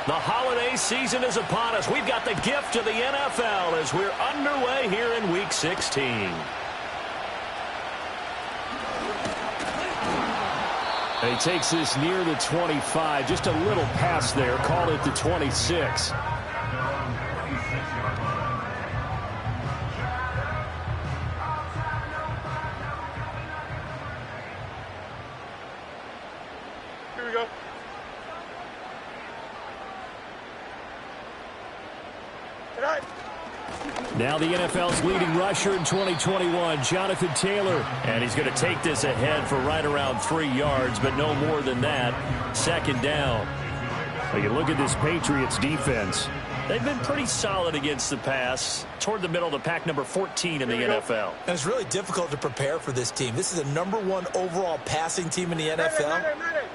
The holiday season is upon us. We've got the gift of the NFL as we're underway here in Week 16. He takes this near the 25. Just a little pass there. Call it the 26. Here we go. Now the NFL's leading rusher in 2021, Jonathan Taylor. And he's going to take this ahead for right around 3 yards, but no more than that. Second down. Well, you look at this Patriots defense. They've been pretty solid against the pass. Toward the middle of the pack, number 14 in the NFL. And it's really difficult to prepare for this team. This is the #1 overall passing team in the NFL.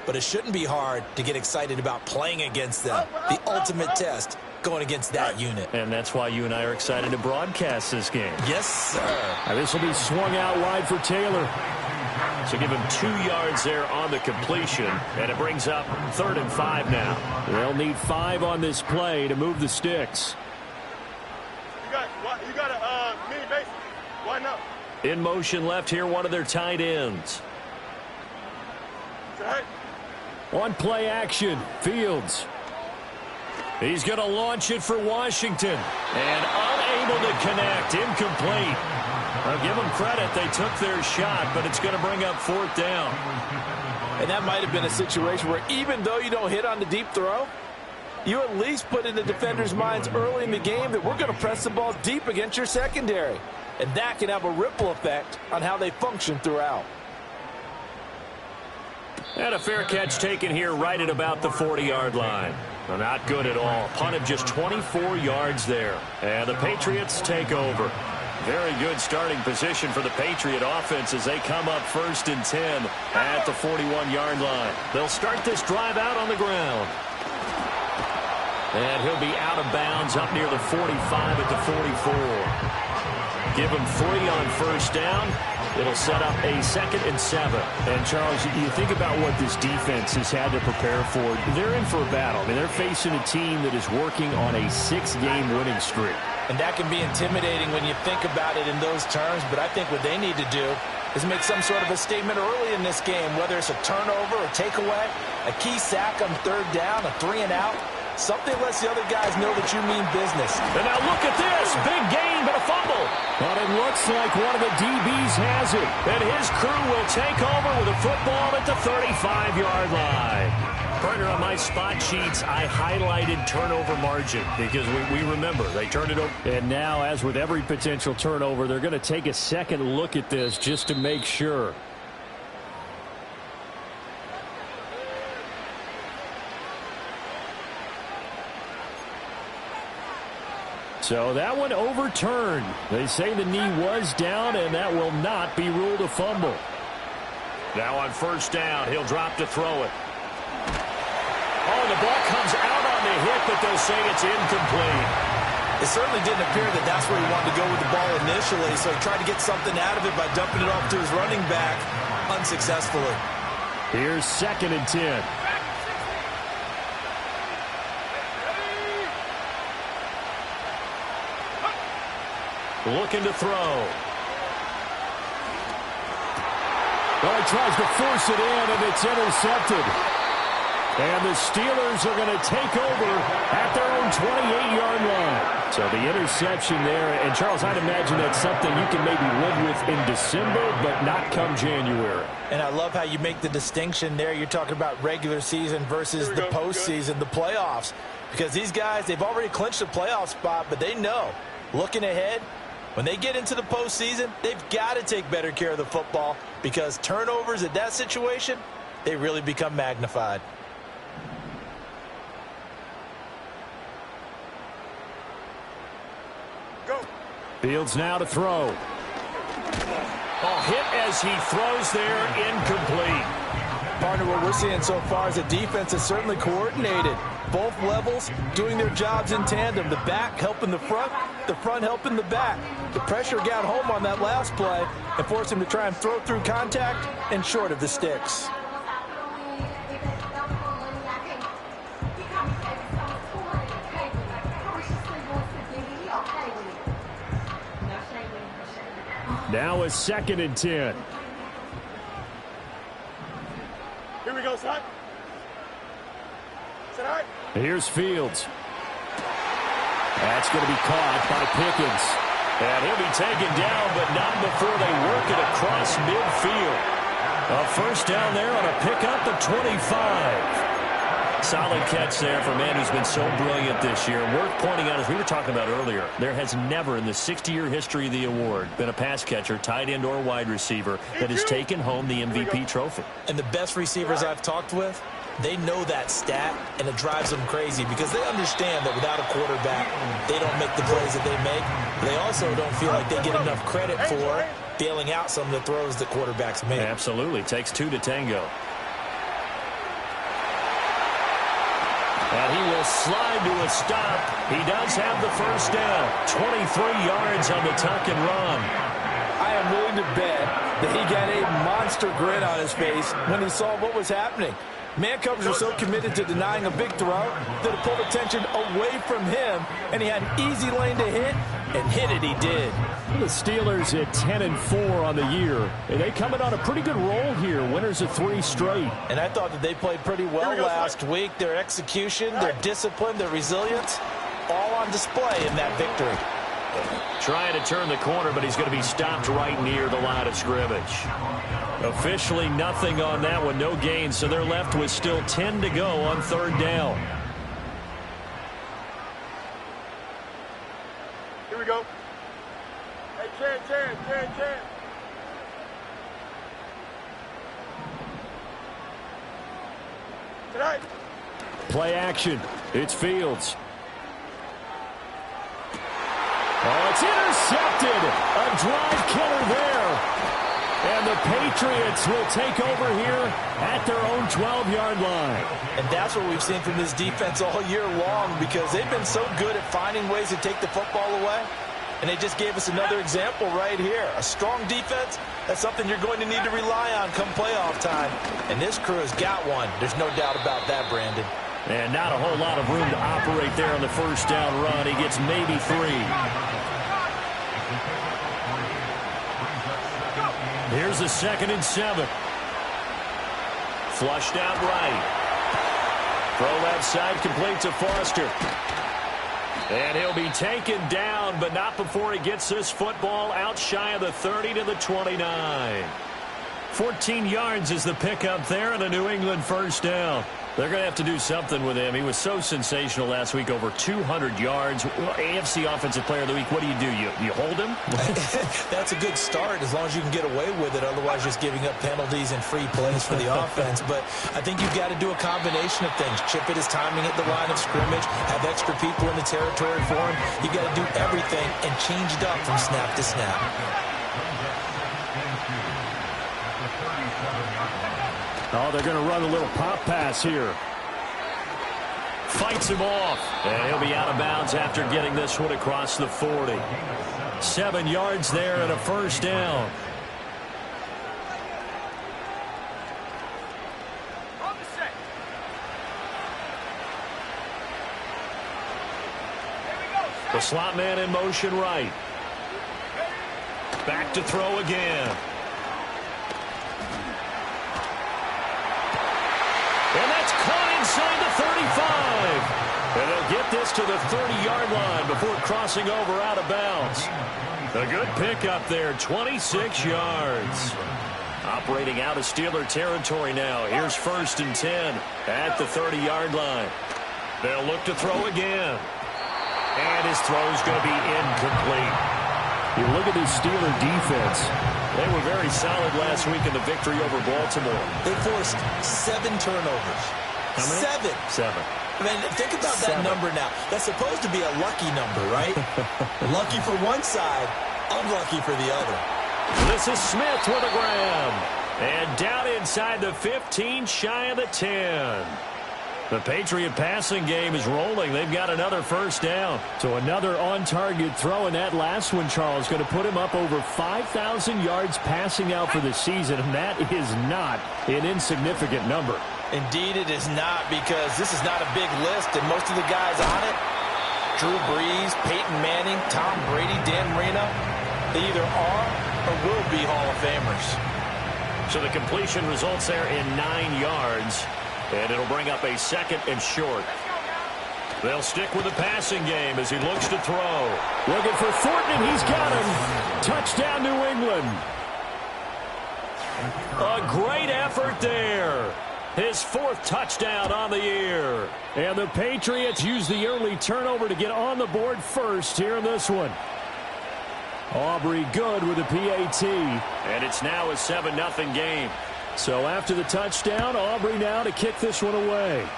But it shouldn't be hard to get excited about playing against them. The ultimate test going against that unit. And that's why you and I are excited to broadcast this game. Yes, sir. Now this will be swung out wide for Taylor. So give him 2 yards there on the completion, and it brings up 3rd and 5 now. They'll need 5 on this play to move the sticks. You got a mini base. Why not? In motion left here, one of their tight ends. On play action, Fields. He's going to launch it for Washington. And unable to connect, incomplete. I'll give them credit. They took their shot, but it's going to bring up 4th down. And that might have been a situation where even though you don't hit on the deep throw, you at least put in the defenders' minds early in the game that we're going to press the ball deep against your secondary. And that can have a ripple effect on how they function throughout. And a fair catch taken here right at about the 40-yard line. Well, not good at all. Punted just 24 yards there. And the Patriots take over. Very good starting position for the Patriot offense as they come up 1st and 10 at the 41-yard line. They'll start this drive out on the ground. And he'll be out of bounds up near the 45 at the 44. Give him 3 on 1st down. It'll set up a 2nd and 7. And, Charles, you think about what this defense has had to prepare for. They're in for a battle. I mean, they're facing a team that is working on a 6-game winning streak. And that can be intimidating when you think about it in those terms. But I think what they need to do is make some sort of a statement early in this game, whether it's a turnover or takeaway, a key sack on 3rd down, a 3-and-out. Something lets the other guys know that you mean business. And now look at this. Big gain, but a fumble. But it looks like one of the DBs has it. And his crew will take over with a football at the 35-yard line. Partner, on my spot sheets, I highlighted turnover margin because we remember they turned it over. And now, as with every potential turnover, they're going to take a second look at this just to make sure. So that one overturned. They say the knee was down, and that will not be ruled a fumble. Now on 1st down, he'll drop to throw it. Oh, the ball comes out on the hit, but they'll say it's incomplete. It certainly didn't appear that that's where he wanted to go with the ball initially, so he tried to get something out of it by dumping it off to his running back unsuccessfully. Here's 2nd and 10. Looking to throw. Well, he tries to force it in, and it's intercepted. And the Steelers are going to take over at their own 28-yard line. So the interception there. And, Charles, I'd imagine that's something you can maybe live with in December, but not come January. And I love how you make the distinction there. You're talking about regular season versus the postseason, the playoffs. Because these guys, they've already clinched a playoff spot, but they know, looking ahead, when they get into the postseason, they've got to take better care of the football because turnovers at that situation, they really become magnified. Fields now to throw. Oh, hit as he throws there, incomplete. Partner, what we're seeing so far is a defense that's certainly coordinated. Both levels doing their jobs in tandem. The back helping the front helping the back. The pressure got home on that last play and forced him to try and throw through contact and short of the sticks. Now a 2nd and 10. Here we go, son. Is that all right? Here's Fields. That's going to be caught by Pickens. And he'll be taken down, but not before they work it across midfield. A first down there on a pickup at 25. Solid catch there for a man who's been so brilliant this year. Worth pointing out, as we were talking about earlier, there has never in the 60-year history of the award been a pass catcher, tight end or wide receiver that has taken home the MVP trophy. And the best receivers I've talked with, they know that stat, and it drives them crazy because they understand that without a quarterback, they don't make the plays that they make. They also don't feel like they get enough credit for bailing out some of the throws that quarterbacks make. Absolutely. Takes two to tango. And he will slide to a stop. He does have the first down. 23 yards on the tuck and run. I am willing to bet that he got a monster grin on his face when he saw what was happening. Man coverage are so committed to denying a big throw that it pulled attention away from him, and he had an easy lane to hit, and hit it he did. The Steelers at 10-4 on the year. And they coming on a pretty good roll here. Winners of 3 straight. And I thought that they played pretty well last week. Their execution, their discipline, their resilience, all on display in that victory. Trying to turn the corner, but he's going to be stopped right near the line of scrimmage. Officially nothing on that one, no gain, so they're left with still 10 to go on 3rd down. Here we go. Hey, Chan. Tonight. Play action. It's Fields. Oh, it's intercepted. A drive killer there. And the Patriots will take over here at their own 12-yard line. And that's what we've seen from this defense all year long because they've been so good at finding ways to take the football away. And they just gave us another example right here. A strong defense, that's something you're going to need to rely on come playoff time. And this crew has got one. There's no doubt about that, Brandon. And not a whole lot of room to operate there on the first down run. He gets maybe 3. Here's a 2nd and 7. Flushed out right. Throw left side, complete to Foster. And he'll be taken down, but not before he gets this football out shy of the 30 to the 29. 14 yards is the pickup there and a New England first down. They're going to have to do something with him. He was so sensational last week, over 200 yards. AFC Offensive Player of the Week, what do? You hold him? That's a good start as long as you can get away with it. Otherwise, just giving up penalties and free plays for the offense. But I think you've got to do a combination of things. Chip at his timing at the line of scrimmage, have extra people in the territory for him. You've got to do everything and change it up from snap to snap. Oh, they're going to run a little pop pass here. Fights him off. And he'll be out of bounds after getting this one across the 40. 7 yards there and a first down. The slot man in motion right. Back to throw again. And that's caught inside the 35. And they'll get this to the 30-yard line before crossing over out of bounds. A good pickup there, 26 yards. Operating out of Steeler territory now. Here's 1st and 10 at the 30-yard line. They'll look to throw again. And his throw's going to be incomplete. You look at this Steeler defense. They were very solid last week in the victory over Baltimore. They forced 7 turnovers. How many? 7. I mean, think about that number now. That's supposed to be a lucky number, right? Lucky for one side, unlucky for the other. This is Smith with a grab. And down inside the 15, shy of the 10. The Patriot passing game is rolling. They've got another first down. So another on-target throw, and that last one, Charles, going to put him up over 5,000 yards passing out for the season, and that is not an insignificant number. Indeed it is not, because this is not a big list, and most of the guys on it, Drew Brees, Peyton Manning, Tom Brady, Dan Marino, they either are or will be Hall of Famers. So the completion results there in 9 yards, and it'll bring up a 2nd and short. They'll stick with the passing game as he looks to throw. Looking for Thornton, and he's got him. Touchdown, New England. A great effort there. His 4th touchdown on the year. And the Patriots use the early turnover to get on the board first here in this one. Aubrey good with the PAT. And it's now a 7-0 game. So after the touchdown, Aubrey now to kick this one away.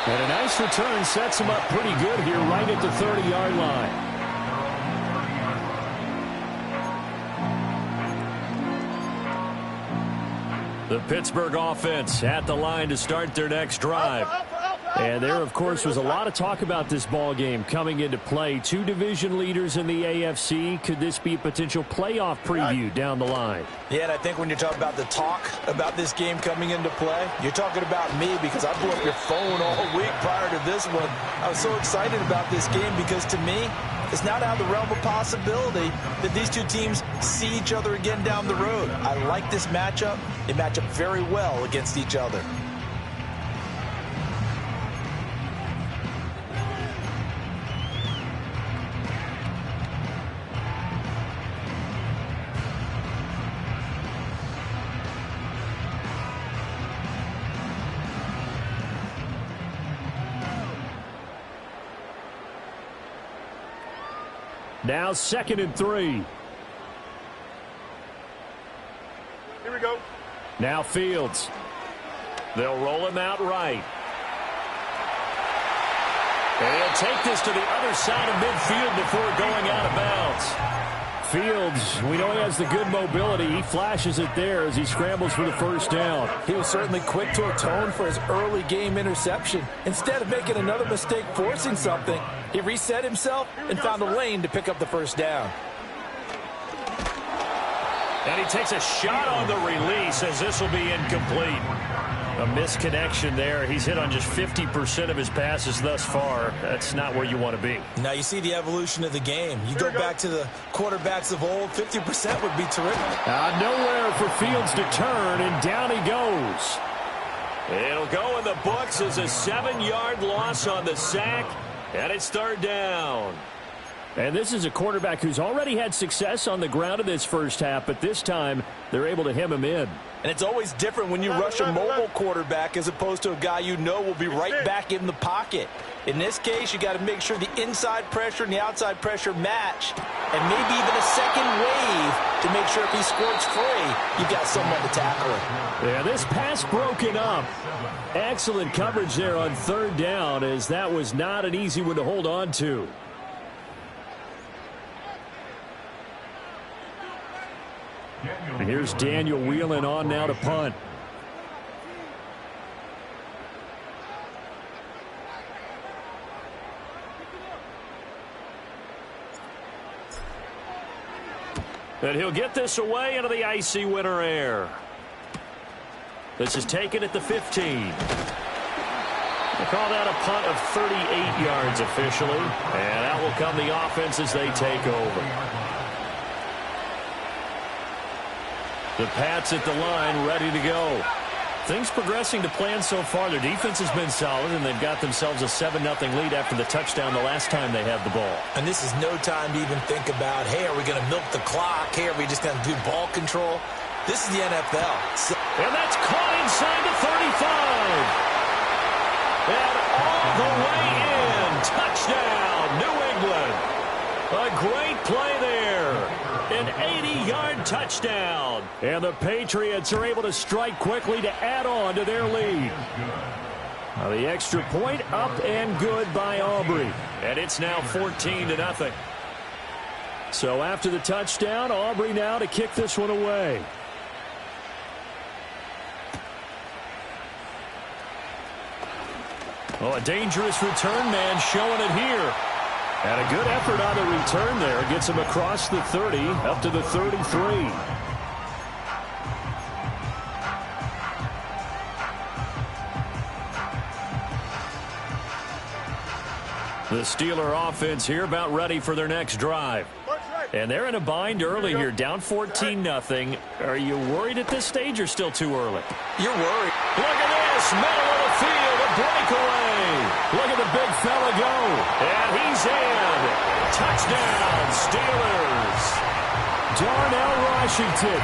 And a nice return sets him up pretty good here right at the 30-yard line. The Pittsburgh offense at the line to start their next drive. And there, of course, was a lot of talk about this ball game coming into play. 2 division leaders in the AFC. Could this be a potential playoff preview down the line? Yeah, and I think when you're talking about the talk about this game coming into play, you're talking about me because I blew up your phone all week prior to this one. I was so excited about this game because to me, it's not out of the realm of possibility that these two teams see each other again down the road. I like this matchup. They match up very well against each other. Now 2nd and 3. Here we go. Now Fields. They'll roll him out right. And he'll take this to the other side of midfield before going out of bounds. Fields, we know he has the good mobility. He flashes it there as he scrambles for the first down. He was certainly quick to atone for his early game interception. Instead of making another mistake forcing something, he reset himself and found a lane to pick up the first down. And he takes a shot on the release as this will be incomplete. A misconnection there. He's hit on just 50% of his passes thus far. That's not where you want to be. Now you see the evolution of the game. You go back to the quarterbacks of old, 50% would be terrific. Nowhere for Fields to turn, and down he goes. It'll go in the books as a 7-yard loss on the sack, and it's 3rd down. And this is a quarterback who's already had success on the ground in this first half, but this time they're able to hem him in. And it's always different when you rush a mobile quarterback as opposed to a guy you know will be right back in the pocket. In this case, you got to make sure the inside pressure and the outside pressure match, and maybe even a second wave to make sure if he squirts free, you've got someone to tackle him. Yeah, this pass broken up. Excellent coverage there on 3rd down, as that was not an easy one to hold on to. And here's Daniel Whelan on now to punt. And he'll get this away into the icy winter air. This is taken at the 15. They call that a punt of 38 yards officially. And out will come the offense as they take over. The Pats at the line, ready to go. Things progressing to plan so far. Their defense has been solid, and they've got themselves a 7-0 lead after the touchdown the last time they had the ball. And this is no time to even think about, hey, are we going to milk the clock? Hey, are we just going to do ball control? This is the NFL. And that's caught inside the 35. And all the way in. Touchdown, New England. A great play there. An 80-yard touchdown. And the Patriots are able to strike quickly to add on to their lead. Now the extra point up and good by Aubrey. And it's now 14-0. So after the touchdown, Aubrey now to kick this one away. Oh, a dangerous return man showing it here. And a good effort on the return there. Gets him across the 30, up to the 33. The Steeler offense here about ready for their next drive. And they're in a bind early here, down 14-0. Are you worried at this stage or still too early? You're worried. Look at this, middle of the field, a breakaway. Look at the big fella go. And he's in. Touchdown, Steelers. Darnell Washington,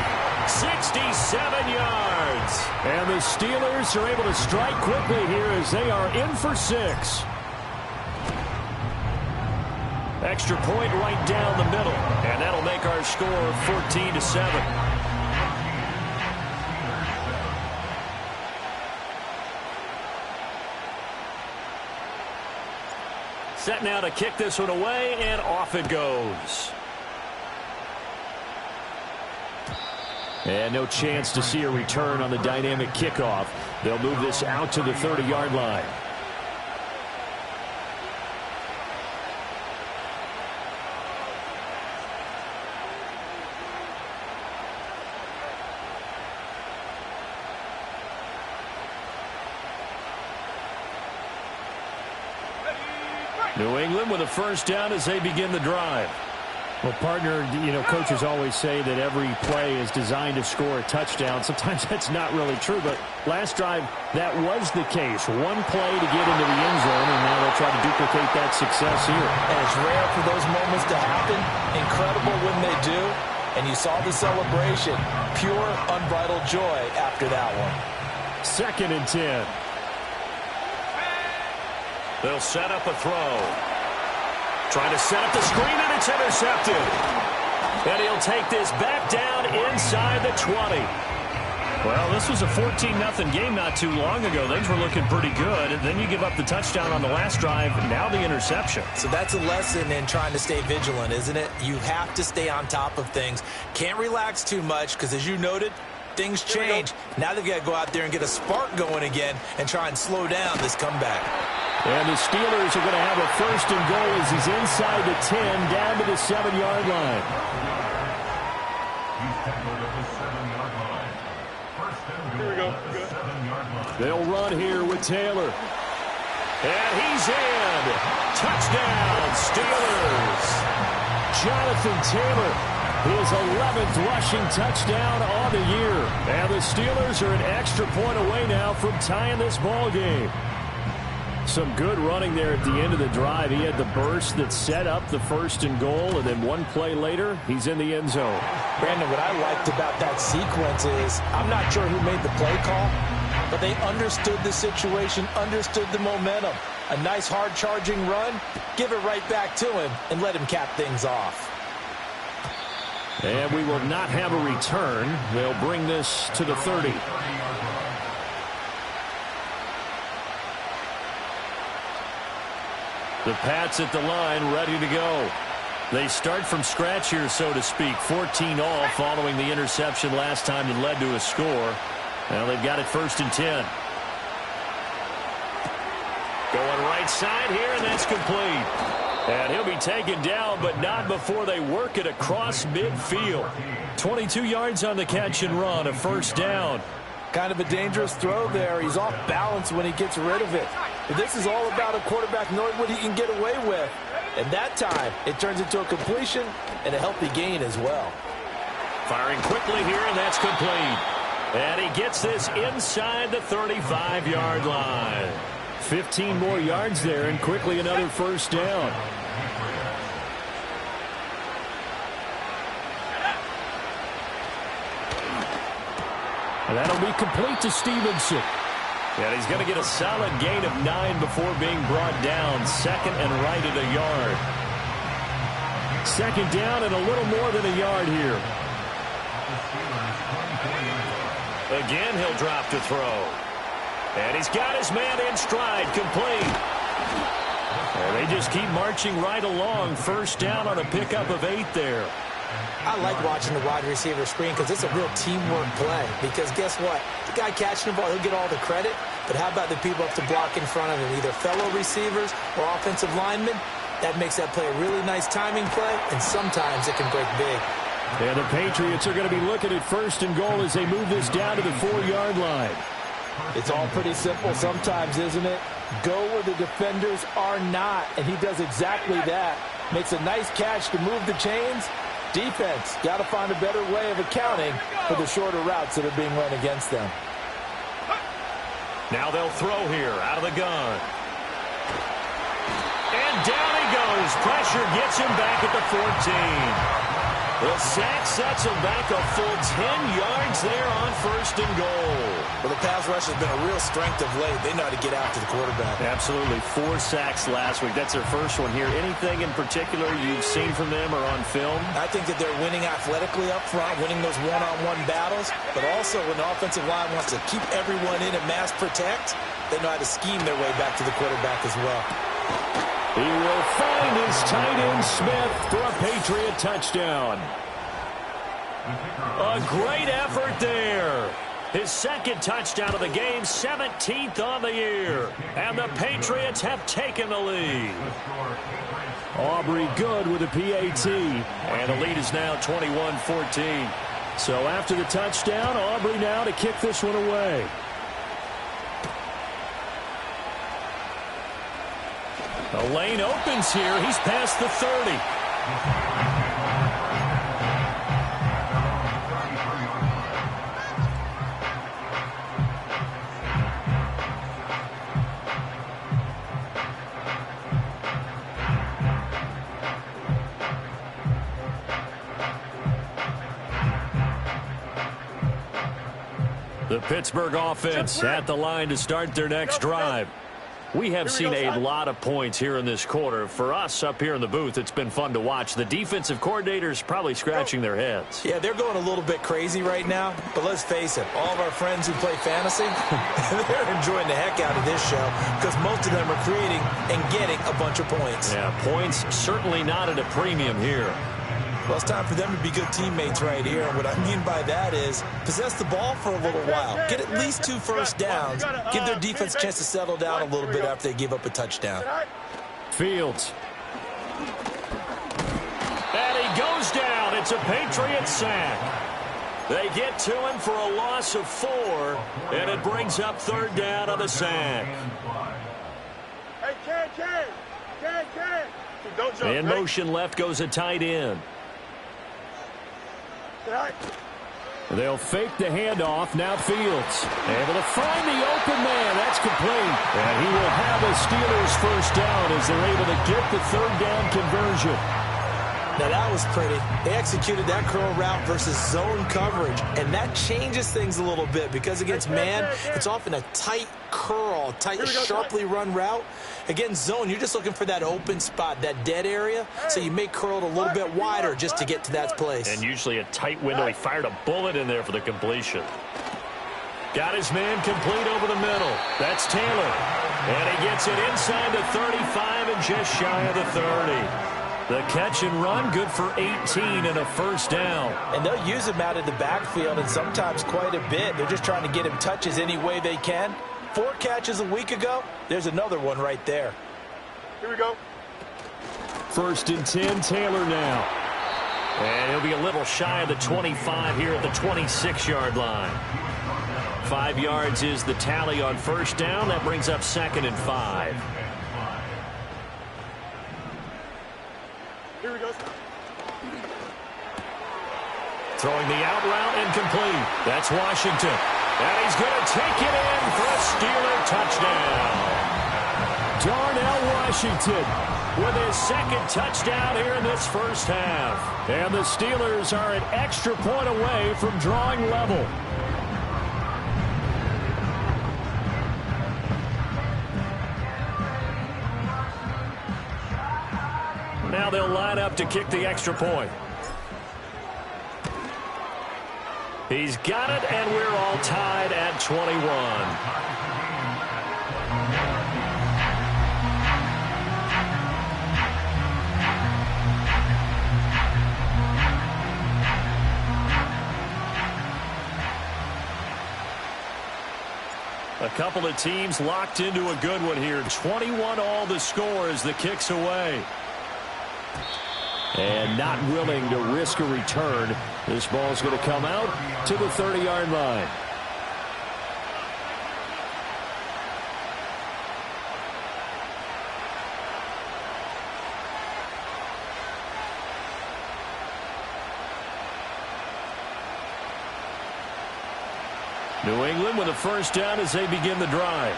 67 yards. And the Steelers are able to strike quickly here as they are in for 6. Extra point right down the middle. And that'll make our score 14-7. Set now to kick this one away, and off it goes. And no chance to see a return on the dynamic kickoff. They'll move this out to the 30-yard line. New England with a first down as they begin the drive. Well, partner, coaches always say that every play is designed to score a touchdown. Sometimes that's not really true, but last drive, that was the case. One play to get into the end zone, and now they'll try to duplicate that success here. And it's rare for those moments to happen. Incredible when they do. And you saw the celebration. Pure, unbridled joy after that one. 2nd and 10. They'll set up a throw. Trying to set up the screen, and it's intercepted. And he'll take this back down inside the 20. Well, this was a 14-0 game not too long ago. Things were looking pretty good. And then you give up the touchdown on the last drive. Now the interception. So that's a lesson in trying to stay vigilant, isn't it? You have to stay on top of things. Can't relax too much because, as you noted, things change. Now they've got to go out there and get a spark going again and try and slow down this comeback. And the Steelers are going to have a first and goal as he's inside the 10, down to the 7-yard line. Here we go. Good. They'll run here with Taylor. And he's in. Touchdown, Steelers. Jonathan Taylor, his 11th rushing touchdown on the year. And the Steelers are an extra point away now from tying this ball game. Some good running there at the end of the drive. He had the burst that set up the first and goal, and then one play later, he's in the end zone. Brandon, what I liked about that sequence is I'm not sure who made the play call, but they understood the situation, understood the momentum. A nice hard-charging run, give it right back to him, and let him cap things off. And we will not have a return. They'll bring this to the 30. The Pats at the line, ready to go. They start from scratch here, so to speak. 14 all following the interception last time that led to a score. Now they've got it 1st and 10. Going right side here, and that's complete. And he'll be taken down, but not before they work it across midfield. 22 yards on the catch and run, a first down. Kind of a dangerous throw there. He's off balance when he gets rid of it. But this is all about a quarterback knowing what he can get away with. And that time, it turns into a completion and a healthy gain as well. Firing quickly here, and that's complete. And he gets this inside the 35-yard line. 15 more yards there, and quickly another first down. And that'll be complete to Stevenson. And he's going to get a solid gain of 9 before being brought down. 2nd and right at a yard. 2nd down and a little more than a yard here. Again, he'll drop to throw. And he's got his man in stride, complete. And they just keep marching right along. First down on a pickup of 8 there. I like watching the wide receiver screen because it's a real teamwork play. Because guess what? The guy catching the ball, he'll get all the credit. But how about the people up to block in front of him, either fellow receivers or offensive linemen? That makes that play a really nice timing play, and sometimes it can break big. And the Patriots are going to be looking at 1st and goal as they move this down to the 4-yard line. It's all pretty simple sometimes, isn't it? Go where the defenders are not, and he does exactly that. Makes a nice catch to move the chains. Defense, got to find a better way of accounting for the shorter routes that are being run against them. Now they'll throw here out of the gun. And down he goes. Pressure gets him back at the 14. The sack sets him back a full 10 yards there on 1st and goal. Well, the pass rush has been a real strength of late. They know how to get after the quarterback. Absolutely. 4 sacks last week. That's their first one here. Anything in particular you've seen from them or on film? I think that they're winning athletically up front, winning those one-on-one battles, but also when the offensive line wants to keep everyone in and mass protect, they know how to scheme their way back to the quarterback as well. He will find his tight end Smith for a Patriot touchdown. A great effort there. His second touchdown of the game, 17th on the year. And the Patriots have taken the lead. Aubrey good with a PAT. And the lead is now 21-14. So after the touchdown, Aubrey now to kick this one away. The lane opens here. He's past the 30. The Pittsburgh offense at the line to start their next drive. We have seen a lot of points here in this quarter. For us up here in the booth, it's been fun to watch. The defensive coordinators probably scratching their heads. Yeah, they're going a little bit crazy right now. But let's face it, all of our friends who play fantasy, they're enjoying the heck out of this show because most of them are creating and getting a bunch of points. Yeah, points certainly not at a premium here. Well, it's time for them to be good teammates right here. And what I mean by that is possess the ball for a little while. Get at least 2 first downs. Give their defense a chance to settle down a little bit after they give up a touchdown. Fields. And he goes down. It's a Patriot sack. They get to him for a loss of 4, and it brings up 3rd down on the sack. Hey, Ken. Don't jump. In motion left goes a tight end. They'll fake the handoff. Now Fields able to find the open man. That's complete. And he will have a Steelers first down as they're able to get the 3rd down conversion. Now that was pretty. They executed that curl route versus zone coverage, and that changes things a little bit because against man, it's often a tight curl, tight, sharply run route. Against zone, you're just looking for that open spot, that dead area, so you may curl it a little bit wider just to get to that place. And usually a tight window. He fired a bullet in there for the completion. Got his man complete over the middle. That's Taylor. And he gets it inside the 35 and just shy of the 30. The catch and run, good for 18 and a first down. And they'll use him out of the backfield and sometimes quite a bit. They're just trying to get him touches any way they can. 4 catches a week ago. There's another one right there. Here we go. 1st and 10, Taylor now. And he'll be a little shy of the 25 here at the 26-yard line. 5 yards is the tally on first down. That brings up 2nd and 5. Here we go. Throwing the out route incomplete. That's Washington. And he's going to take it in for a Steeler touchdown. Darnell Washington With his 2nd touchdown here in this first half. And the Steelers are an extra point away from drawing level. Now they'll line up to kick the extra point. He's got it, and we're all tied at 21. A couple of teams locked into a good one here. 21 all the score as the kick's away. And not willing to risk a return. This ball's going to come out to the 30-yard line. New England with a first down as they begin the drive.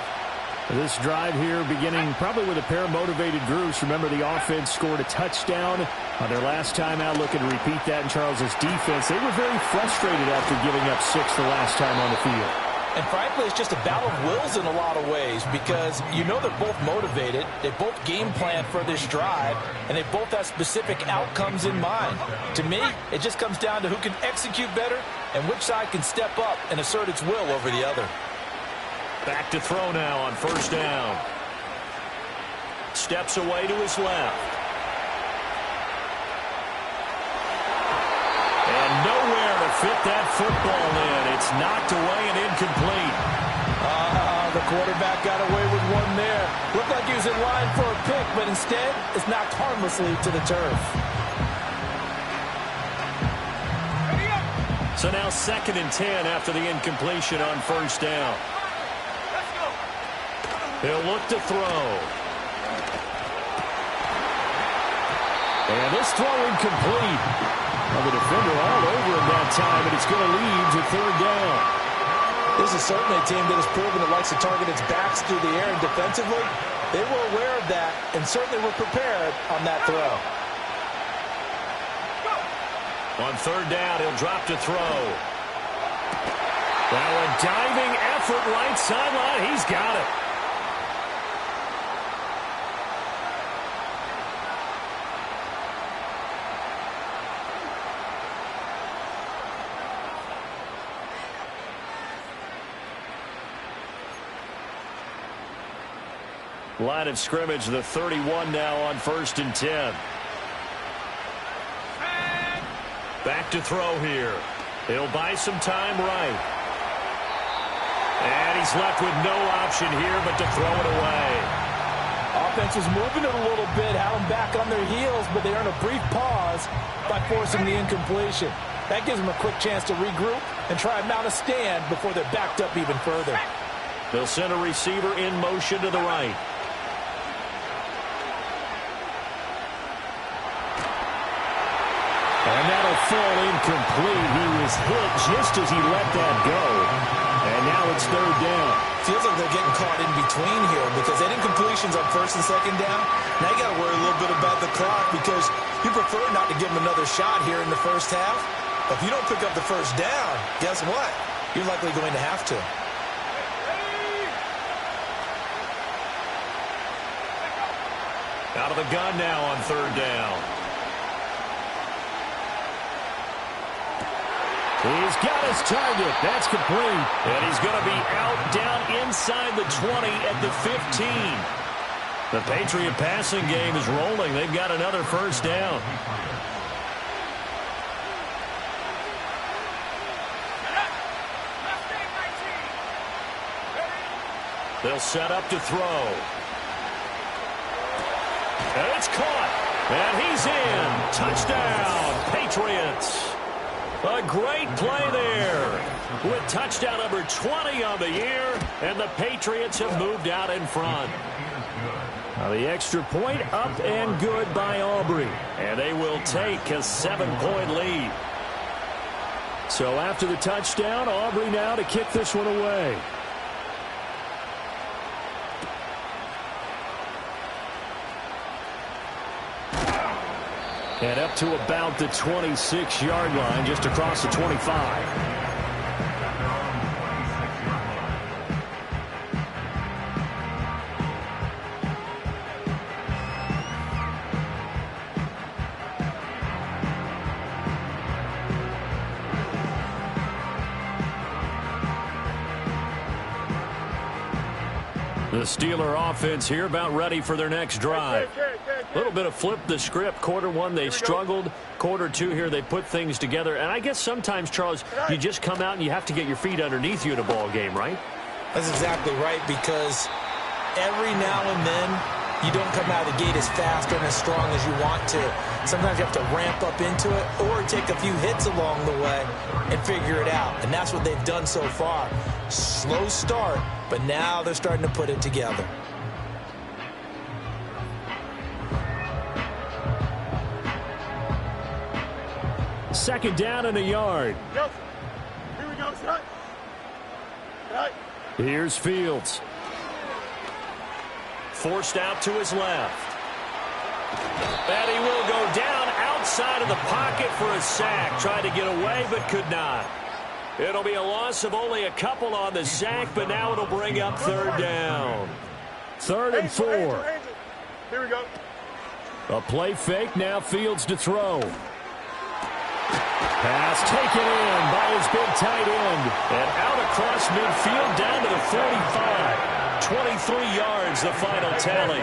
This drive here beginning probably with a pair of motivated groups. Remember, the offense scored a touchdown on their last time out, looking to repeat that in Charles's defense. They were very frustrated after giving up 6 the last time on the field. And frankly, it's just a battle of wills in a lot of ways because you know they're both motivated. They both game plan for this drive, and they both have specific outcomes in mind. To me, it just comes down to who can execute better and which side can step up and assert its will over the other. Back to throw now on first down. Steps away to his left. And nowhere to fit that football in. It's knocked away and incomplete. The quarterback got away with one there. Looked like he was in line for a pick, but instead it's knocked harmlessly to the turf. So now 2nd and 10 after the incompletion on first down. He'll look to throw. And this throw incomplete. Well, the defender all over him that time, and it's going to lead to 3rd down. This is certainly a team that has proven it likes to target its backs through the air, and defensively, they were aware of that and certainly were prepared on that throw. On 3rd down, he'll drop to throw. Now a diving effort right sideline. He's got it. Line of scrimmage, the 31 now on 1st and 10. Back to throw here. He'll buy some time right. And he's left with no option here but to throw it away. Offense was moving it a little bit, had them back on their heels, but they earned a brief pause by forcing the incompletion. That gives them a quick chance to regroup and try and mount a stand before they're backed up even further. They'll send a receiver in motion to the right. And that'll fall incomplete. He was hit just as he let that go. And now it's 3rd down. Feels like they're getting caught in between here because that incompletion's on 1st and 2nd down. Now you got to worry a little bit about the clock because you prefer not to give them another shot here in the first half. But if you don't pick up the first down, guess what? You're likely going to have to. Out of the gun now on 3rd down. He's got his target. That's complete. And he's going to be out down inside the 20 at the 15. The Patriot passing game is rolling. They've got another first down. They'll set up to throw. And it's caught. And he's in. Touchdown, Patriots. A great play there with touchdown number 20 on the year, and the Patriots have moved out in front. Now the extra point up and good by Aubrey. And they will take a 7-point lead. So after the touchdown, Aubrey now to kick this one away. And up to about the 26-yard line, just across the 25. The Steeler offense here about ready for their next drive. A little bit of flip the script. Quarter one, they struggled. Quarter two here, they put things together. And I guess sometimes, Charles, you just come out and you have to get your feet underneath you in a ball game, right? That's exactly right, because every now and then you don't come out of the gate as fast and as strong as you want to. Sometimes you have to ramp up into it or take a few hits along the way and figure it out. And that's what they've done so far. Slow start, but now they're starting to put it together. Second down and a yard. Go. Here we go, son. Here's Fields. Forced out to his left. And he will go down outside of the pocket for a sack. Tried to get away, but could not. It'll be a loss of only a couple on the sack, but now it'll bring up third down. 3rd and 4. Here we go. A play fake, now Fields to throw. Pass taken in by his big tight end. And out across midfield down to the 45. 23 yards, the final tally.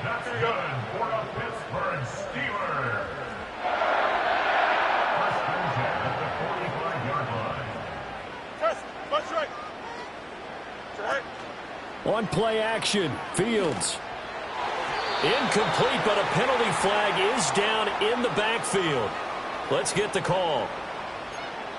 That's good for the Pittsburgh Steelers. First and 10 at the 45-yard line. Press. Punch right. Right. On play action, Fields. Incomplete, but a penalty flag is down in the backfield. Let's get the call.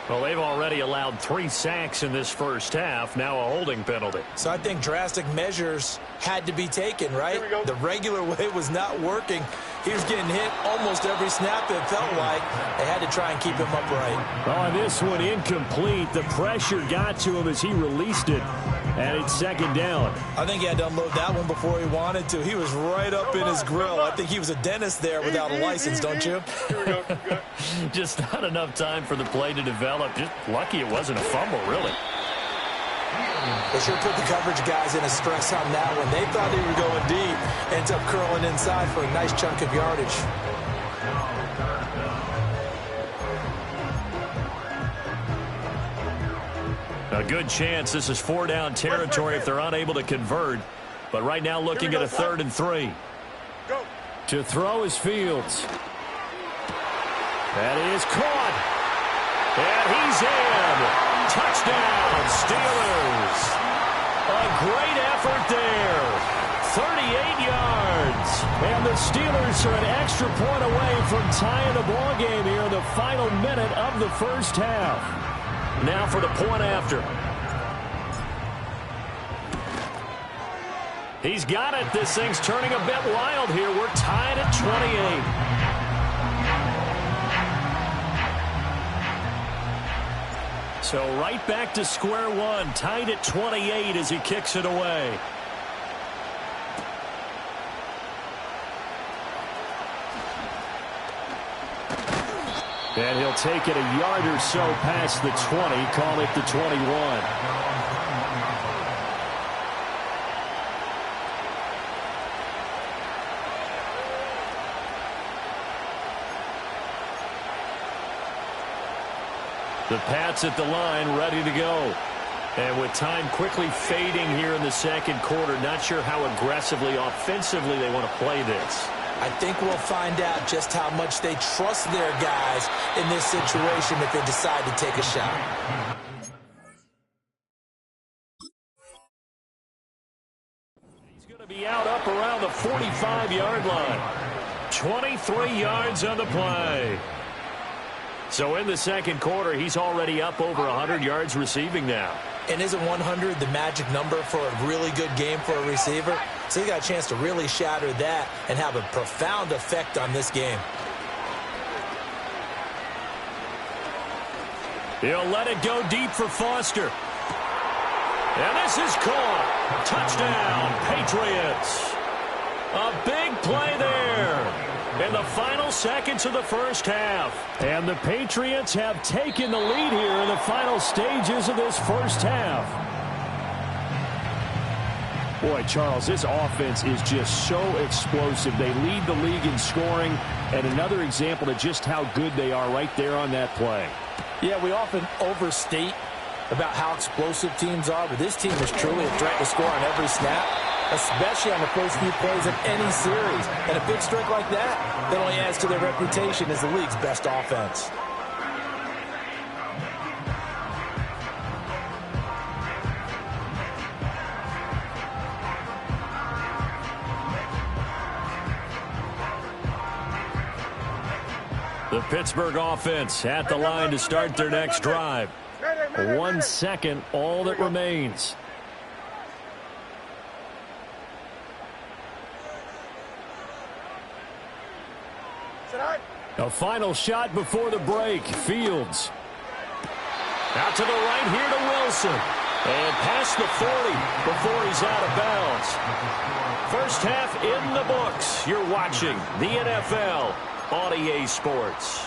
Well, they've already allowed 3 sacks in this first half. Now a holding penalty. So I think drastic measures had to be taken, right? The regular way was not working. He was getting hit almost every snap, it felt like. They had to try and keep him upright. On this one, incomplete. The pressure got to him as he released it. And it's 2nd down. I think he had to unload that one before he wanted to. He was right up in his grill. I think he was a dentist there without a license, don't you? Just not enough time for the play to develop. Just lucky it wasn't a fumble, really. They sure put the coverage guys in a stress on that one. They thought they were going deep. Ends up curling inside for a nice chunk of yardage. A good chance this is 4-down territory if they're unable to convert. But right now looking at a 3rd and 3. Go. To throw is Fields. That is caught. And he's in. Touchdown, Steelers. A great effort there. 38 yards. And the Steelers are an extra point away from tying the ball game here in the final minute of the first half. Now for the point after. He's got it. This thing's turning a bit wild here. We're tied at 28. So right back to square one. Tied at 28 as he kicks it away. And he'll take it a yard or so past the 20, call it the 21. The Pats at the line, ready to go. And with time quickly fading here in the second quarter, not sure how aggressively, offensively they want to play this. I think we'll find out just how much they trust their guys in this situation if they decide to take a shot. He's going to be out up around the 45-yard line. 23 yards on the play. So in the second quarter, he's already up over 100 yards receiving now. And isn't 100 the magic number for a really good game for a receiver? So he got a chance to really shatter that and have a profound effect on this game. He'll let it go deep for Foster. And this is caught. Touchdown, Patriots. A big play there in the final seconds of the first half. And the Patriots have taken the lead here in the final stages of this first half. Boy, Charles, this offense is just so explosive. They lead the league in scoring, and another example of just how good they are right there on that play. Yeah, we often overstate about how explosive teams are, but this team is truly a threat to score on every snap, especially on the first few plays of any series. And a big streak like that only adds to their reputation as the league's best offense. The Pittsburgh offense at the line to start their next drive. 1 second, all that remains. A final shot before the break. Fields. Out to the right here to Wilson. And past the 40 before he's out of bounds. First half in the books. You're watching the NFL on EA Sports.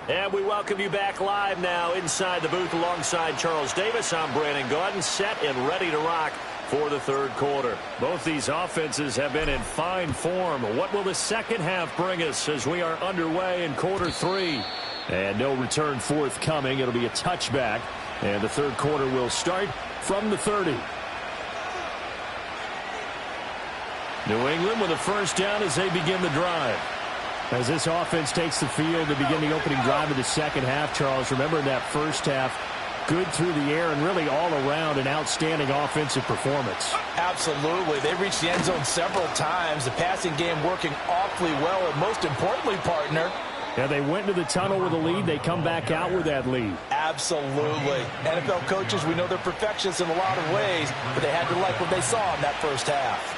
And we welcome you back live now inside the booth alongside Charles Davis. I'm Brandon Gaudin, set and ready to rock for the third quarter. Both these offenses have been in fine form. What will the second half bring us as we are underway in quarter three? And no return forthcoming. It'll be a touchback. And the third quarter will start from the 30. New England with a first down as they begin the drive. As this offense takes the field to begin the opening drive of the second half, Charles, remember in that first half, good through the air and really all around an outstanding offensive performance. Absolutely. They reached the end zone several times. The passing game working awfully well. And most importantly, partner, yeah, they went into the tunnel with a lead. They come back out with that lead. Absolutely. NFL coaches, we know they're perfectionists in a lot of ways, but they had to like what they saw in that first half.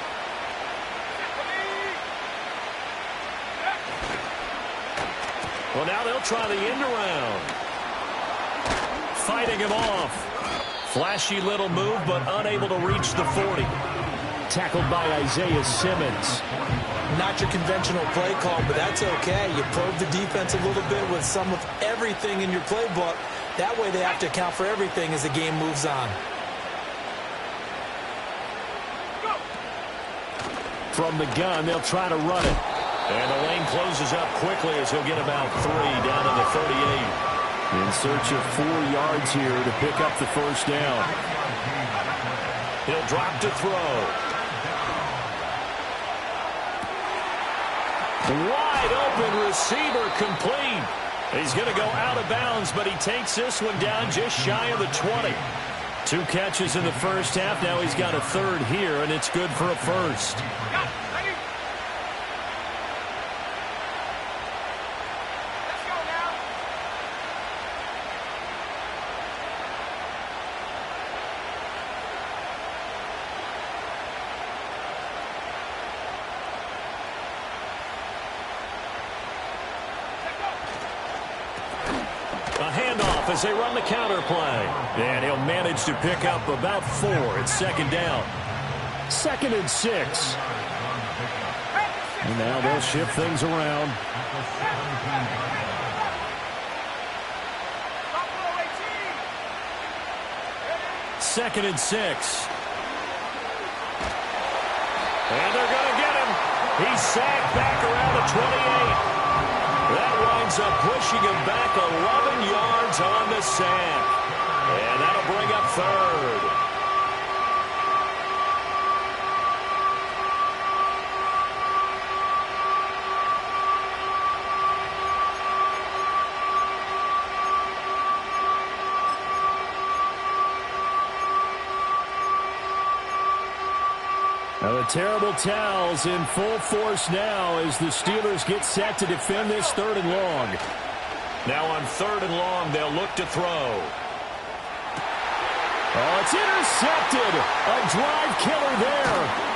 Well, now they'll try the end around. Fighting him off. Flashy little move, but unable to reach the 40. Tackled by Isaiah Simmons. Not your conventional play call, but that's okay. You probe the defense a little bit with some of everything in your playbook. That way they have to account for everything as the game moves on. From the gun, they'll try to run it. And the lane closes up quickly as he'll get about 3 down to the 38. In search of 4 yards here to pick up the first down. He'll drop to throw. Wide open receiver complete. He's going to go out of bounds, but he takes this one down just shy of the 20. 2 catches in the first half. Now he's got a third here, and it's good for a first. As they run the counter play. And he'll manage to pick up about 4. It's second down. 2nd and 6. And now they'll shift things around. Second and 6. And they're going to get him. He's sacked back around the 28. That winds up pushing him back 11 yards on the sack. And that'll bring up third. Now the terrible towels in full force now as the Steelers get set to defend this 3rd and long. Now on 3rd and long, they'll look to throw. Oh, it's intercepted. A drive killer there.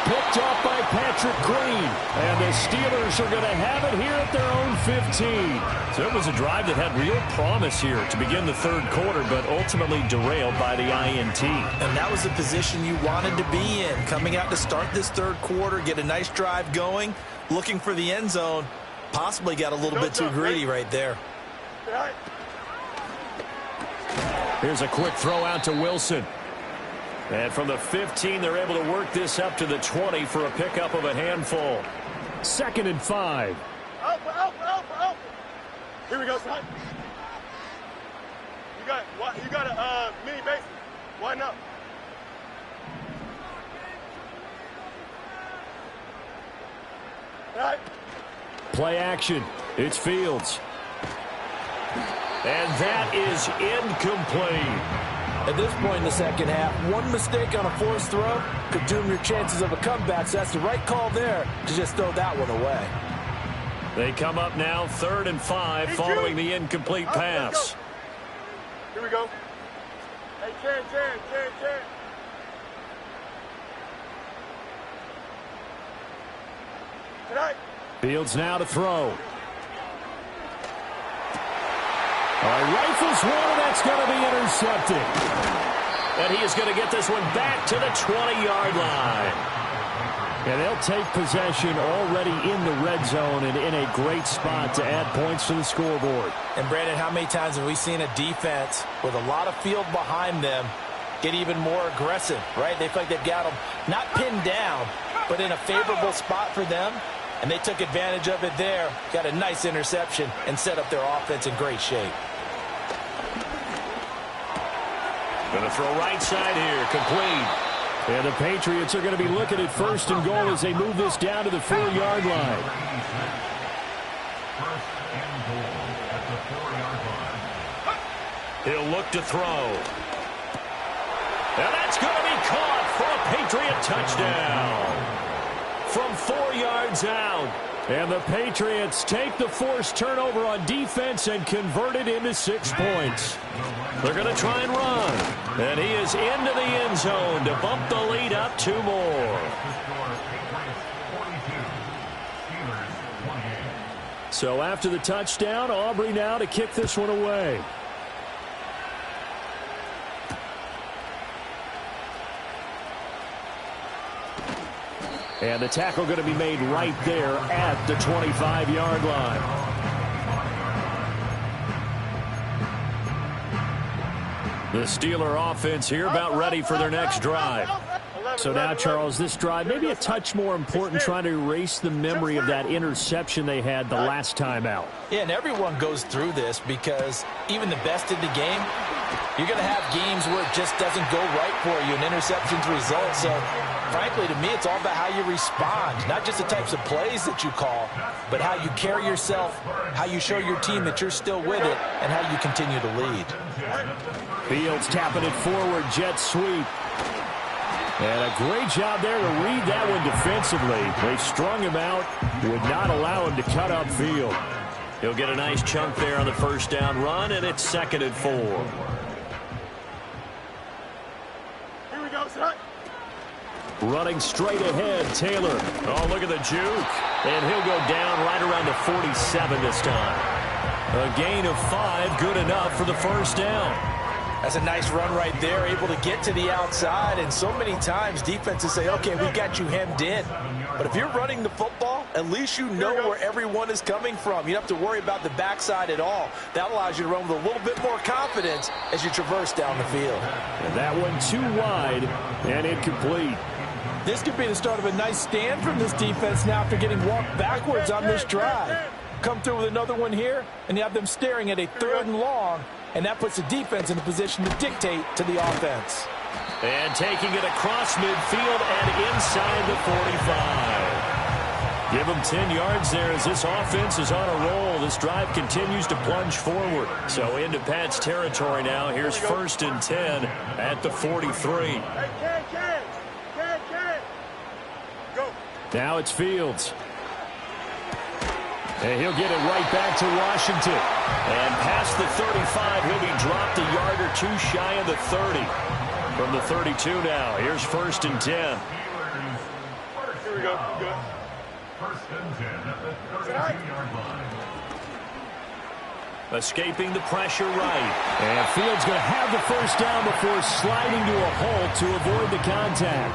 Picked off by Patrick Queen. And the Steelers are going to have it here at their own 15. So it was a drive that had real promise here to begin the third quarter, but ultimately derailed by the INT. And that was the position you wanted to be in. Coming out to start this third quarter, get a nice drive going, looking for the end zone. Possibly got a little bit too greedy right there. Here's a quick throw out to Wilson. And from the 15, they're able to work this up to the 20 for a pickup of a handful. 2nd and 5. Alpha. Here we go, son. You got a mini base. Why not? All right. Play action. It's Fields. And that is incomplete. At this point in the second half, one mistake on a forced throw could doom your chances of a comeback. So that's the right call there to just throw that one away. They come up now 3rd and 5 following the incomplete pass. Here we go. Hey, Chan. Tonight. Fields now to throw. Rifles one, and that's going to be intercepted. And he is going to get this one back to the 20-yard line. And they'll take possession already in the red zone and in a great spot to add points to the scoreboard. And, Brandon, how many times have we seen a defense with a lot of field behind them get even more aggressive, right? They feel like they've got them not pinned down, but in a favorable spot for them. And they took advantage of it there, got a nice interception, and set up their offense in great shape. Going to throw right side here, complete. And the Patriots are going to be looking at 1st and goal as they move this down to the 4-yard line. He'll look to throw. And that's going to be caught for a Patriot touchdown. From 4 yards out. And the Patriots take the forced turnover on defense and convert it into 6 points. They're going to try and run. And he is into the end zone to bump the lead up 2 more. So after the touchdown, Aubrey now to kick this one away. And the tackle going to be made right there at the 25-yard line. The Steeler offense here about ready for their next drive. So now, Charles, this drive maybe a touch more important, trying to erase the memory of that interception they had the last time out. Yeah, and everyone goes through this because even the best in the game, you're going to have games where it just doesn't go right for you, and interceptions result. So, frankly, to me, it's all about how you respond, not just the types of plays that you call, but how you carry yourself, how you show your team that you're still with it, and how you continue to lead. Fields tapping it forward, jet sweep. And a great job there to read that one defensively. They strung him out, would not allow him to cut upfield. He'll get a nice chunk there on the first down run, and it's 2nd and 4. Here we go, son. Running straight ahead, Taylor. Oh, look at the juke. And he'll go down right around the 47 this time. A gain of 5, good enough for the first down. That's a nice run right there, able to get to the outside. And so many times defenses say, okay, we got you hemmed in. But if you're running the football, at least you know where everyone is coming from. You don't have to worry about the backside at all. That allows you to run with a little bit more confidence as you traverse down the field. And that one too wide and incomplete. This could be the start of a nice stand from this defense now after getting walked backwards on this drive. Come through with another one here, and you have them staring at a 3rd and long, and that puts the defense in a position to dictate to the offense. And taking it across midfield and inside the 45. Give them 10 yards there as this offense is on a roll. This drive continues to plunge forward. So into Pat's territory now. Here's 1st and 10 at the 43. Hey, Ken. Go. Now it's Fields. And he'll get it right back to Washington. And past the 35, he'll be dropped a yard or 2 shy of the 30. From the 32 now, here's 1st and 10. Here we go. Good. 1st and 10 at the 32-yard line. Escaping the pressure right. And Fields going to have the first down before sliding to a hole to avoid the contact.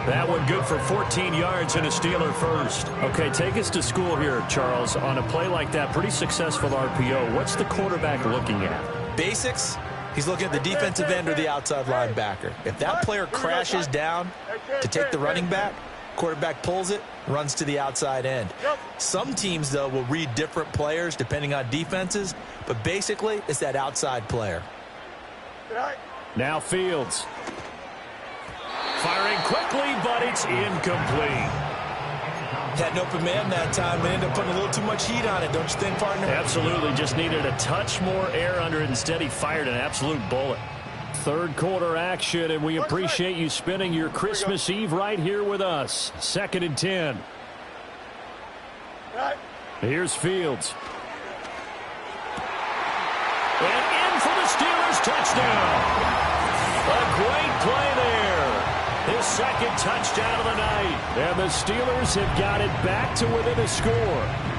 That one good for 14 yards and a Steeler first. Okay, take us to school here, Charles. On a play like that, pretty successful RPO. What's the quarterback looking at? Basics, he's looking at the defensive end or the outside linebacker. If that player crashes down to take the running back, quarterback pulls it, runs to the outside end. Some teams, though, will read different players depending on defenses, but basically it's that outside player. Now Fields. Firing quickly, but it's incomplete. Had an open man that time and ended up putting a little too much heat on it, don't you think, partner? Absolutely. Just needed a touch more air under it. Instead, he fired an absolute bullet. 3rd quarter action, and we appreciate you spending your Christmas Eve right here with us. 2nd and 10. Here's Fields. And in for the Steelers touchdown. A great play there. His second touchdown of the night. And the Steelers have got it back to within a score.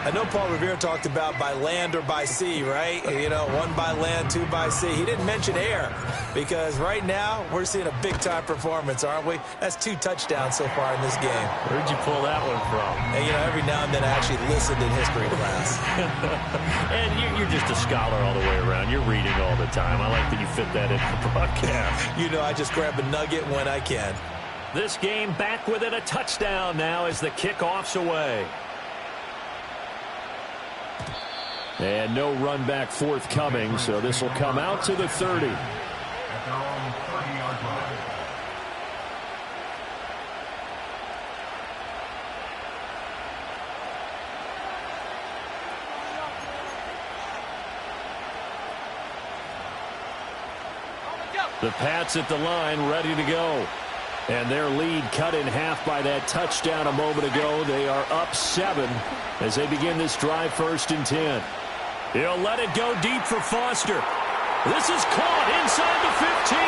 I know Paul Revere talked about by land or by sea, right? You know, one by land, two by sea. He didn't mention air because right now we're seeing a big-time performance, aren't we? That's 2 touchdowns so far in this game. Where'd you pull that one from? And, you know, every now and then I actually listened in history class. And you're just a scholar all the way around. You're reading all the time. I like that you fit that in the broadcast. You know, I just grab a nugget when I can. This game back within a touchdown now as the kickoff's away. And no run back forthcoming, so this will come out to the 30. At their own 30-yard line. The Pats at the line, ready to go. And their lead cut in half by that touchdown a moment ago. They are up 7 as they begin this drive 1st and 10. He'll let it go deep for Foster. This is caught inside the 15.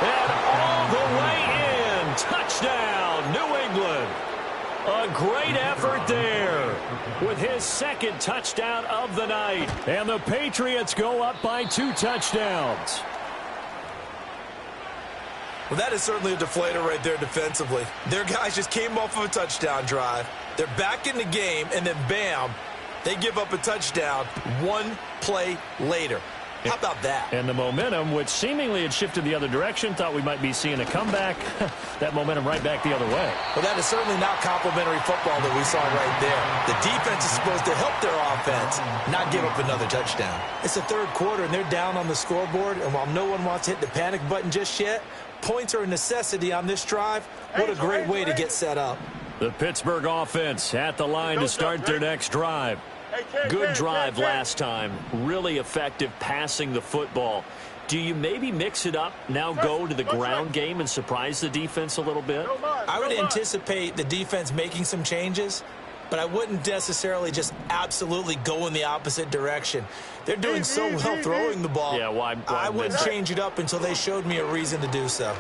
And all the way in. Touchdown, New England. A great effort there with his 2nd touchdown of the night. And the Patriots go up by 2 touchdowns. Well, that is certainly a deflator right there defensively. Their guys just came off of a touchdown drive. They're back in the game, and then bam, they give up a touchdown 1 play later. How about that? And the momentum, which seemingly had shifted the other direction, thought we might be seeing a comeback. That momentum right back the other way. Well, that is certainly not complimentary football that we saw right there. The defense is supposed to help their offense, not give up another touchdown. It's the 3rd quarter, and they're down on the scoreboard, and while no one wants to hit the panic button just yet, points are a necessity on this drive. What a great way to get set up. The Pittsburgh offense at the line to start their next drive. Good drive last time. Really effective passing the football. Do you maybe mix it up, now go to the ground game and surprise the defense a little bit? I would anticipate the defense making some changes, but I wouldn't necessarily just absolutely go in the opposite direction. They're doing so well throwing the ball. Yeah, why I wouldn't change it up until they showed me a reason to do so.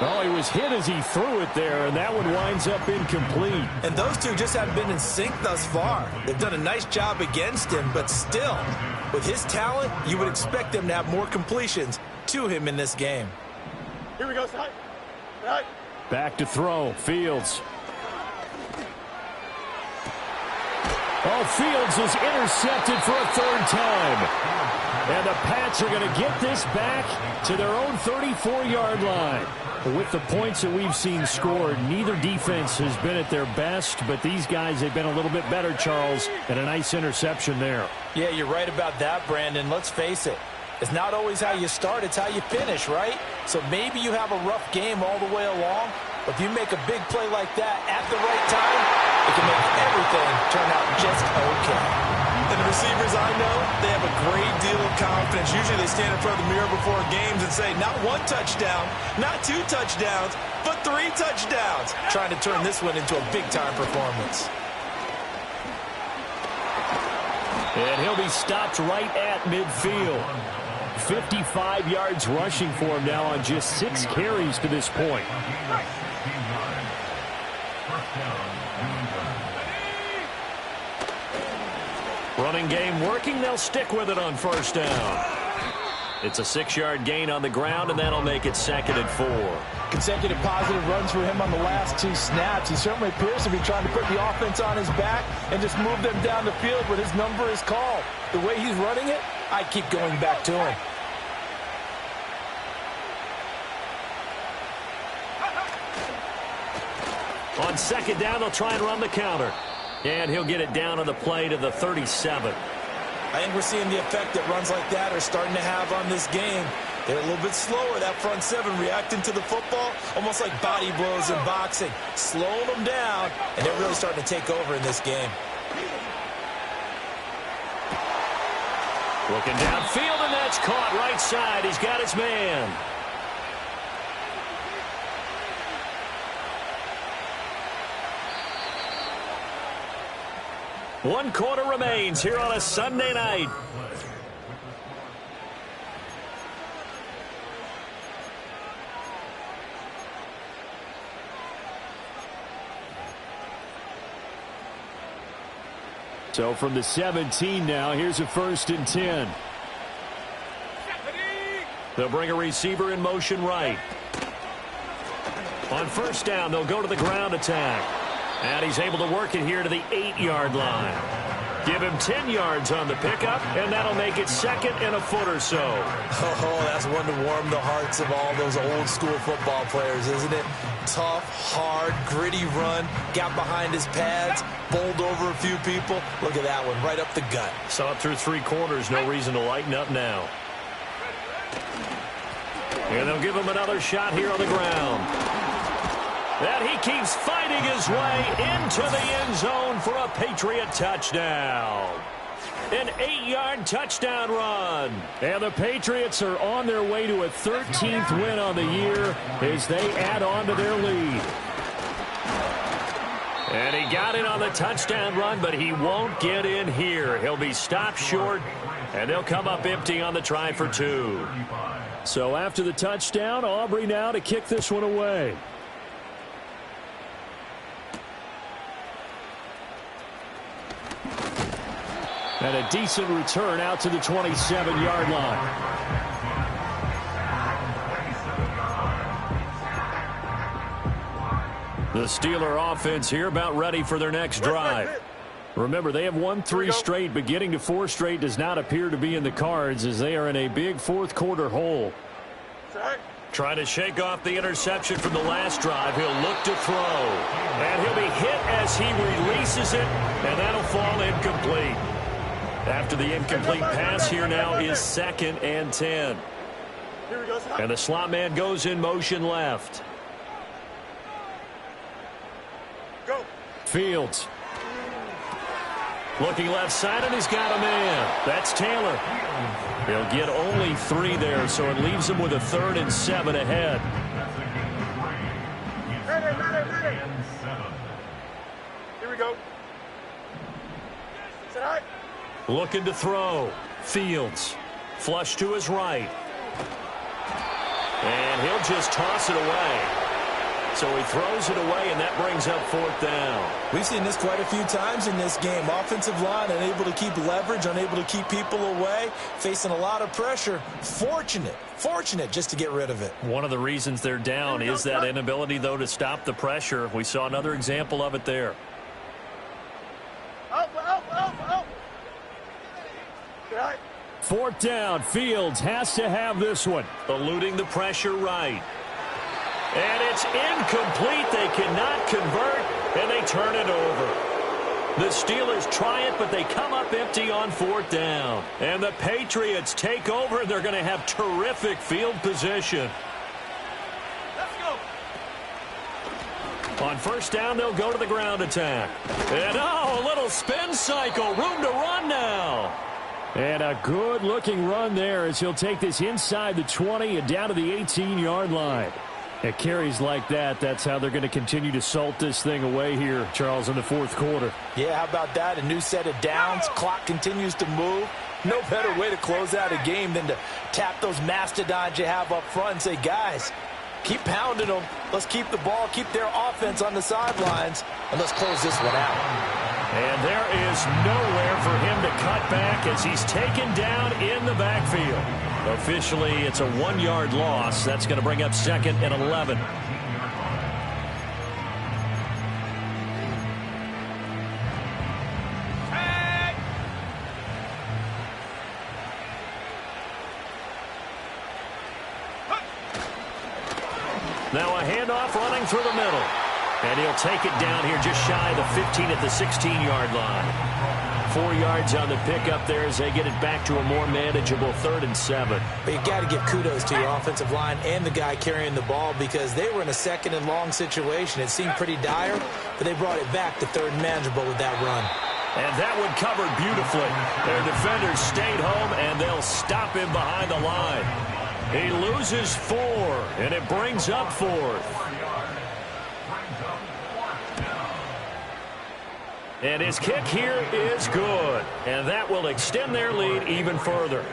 Oh, he was hit as he threw it there, and that one winds up incomplete. And those two just haven't been in sync thus far. They've done a nice job against him, but still, with his talent, you would expect them to have more completions to him in this game. Here we go, Side. Back to throw, Fields. Oh, Fields is intercepted for a 3rd time. And the Pats are going to get this back to their own 34-yard line. With the points that we've seen scored, neither defense has been at their best, but these guys have been a little bit better, Charles, and a nice interception there. Yeah, you're right about that, Brandon. Let's face it. It's not always how you start, it's how you finish, right? So maybe you have a rough game all the way along, but if you make a big play like that at the right time, it can make everything turn out just okay. And the receivers I know, they have a great deal of confidence. Usually they stand in front of the mirror before games and say, not 1 touchdown, not 2 touchdowns, but 3 touchdowns. Trying to turn this one into a big-time performance. And he'll be stopped right at midfield. 55 yards rushing for him now on just 6 carries to this point. Running game working. They'll stick with it on 1st down. It's a 6-yard gain on the ground, and that'll make it 2nd and 4. Consecutive positive runs for him on the last 2 snaps. He certainly appears to be trying to put the offense on his back and just move them down the field when his number is called. The way he's running it, I keep going back to him. On 2nd down, they'll try and run the counter. And he'll get it down on the play to the 37. I think we're seeing the effect that runs like that are starting to have on this game. They're a little bit slower, that front 7, reacting to the football, almost like body blows in boxing, slowing them down, and they're really starting to take over in this game. Looking downfield, and that's caught right side. He's got his man. One quarter remains here on a Sunday night. So from the 17 now, here's a 1st and 10. They'll bring a receiver in motion right. On 1st down, they'll go to the ground attack. And he's able to work it here to the 8-yard line. Give him 10 yards on the pickup, and that'll make it 2nd and a foot or so. Oh, that's one to warm the hearts of all those old-school football players, isn't it? Tough, hard, gritty run, got behind his pads, bowled over a few people. Look at that one, right up the gut. Saw it through 3 quarters, no reason to lighten up now. And they'll give him another shot here on the ground. And he keeps fighting his way into the end zone for a Patriot touchdown. An 8-yard touchdown run. And the Patriots are on their way to a 13th win on the year as they add on to their lead. And he got in on the touchdown run, but he won't get in here. He'll be stopped short, and they'll come up empty on the try for 2. So after the touchdown, Aubrey now to kick this one away. And a decent return out to the 27-yard line. The Steeler offense here about ready for their next drive. Remember, they have won 3 straight, but getting to 4 straight does not appear to be in the cards as they are in a big 4th quarter hole. Trying to shake off the interception from the last drive. He'll look to throw. And he'll be hit as he releases it, and that'll fall incomplete. After the incomplete pass, here now is 2nd and 10. And the slot man goes in motion left. Go. Fields. Looking left side, and he's got a man. That's Taylor. He'll get only 3 there, so it leaves him with a 3rd and 7 ahead. Ready. Here we go. Sit high. Looking to throw. Fields. Flush to his right. And he'll just toss it away. So he throws it away, and that brings up 4th down. We've seen this quite a few times in this game. Offensive line unable to keep leverage, unable to keep people away, facing a lot of pressure. Fortunate just to get rid of it. One of the reasons they're down is that inability, though, to stop the pressure. We saw another example of it there. Out. 4th down. Fields has to have this one. Eluding the pressure right. And it's incomplete. They cannot convert, and they turn it over. The Steelers try it, but they come up empty on 4th down. And the Patriots take over, and they're going to have terrific field position. Let's go. On 1st down, they'll go to the ground attack. And, a little spin cycle. Room to run now. And a good-looking run there as he'll take this inside the 20 and down to the 18-yard line. At carries like that, that's how they're going to continue to salt this thing away here, Charles, in the 4th quarter. Yeah, how about that? A new set of downs. Clock continues to move. No better way to close out a game than to tap those mastodons you have up front and say, guys, keep pounding them. Let's keep the ball, keep their offense on the sidelines, and let's close this one out. And there is nowhere for him to cut back as he's taken down in the backfield. Officially, it's a 1-yard loss. That's going to bring up 2nd and 11. Now a handoff running through the middle. And he'll take it down here just shy of the 15 at the 16-yard line. 4 yards on the pickup there as they get it back to a more manageable 3rd and 7. But you got to give kudos to your offensive line and the guy carrying the ball because they were in a 2nd and long situation. It seemed pretty dire, but they brought it back to 3rd and manageable with that run. And that one covered beautifully. Their defenders stayed home, and they'll stop him behind the line. He loses 4, and it brings up 4th. And his kick here is good. And that will extend their lead even further.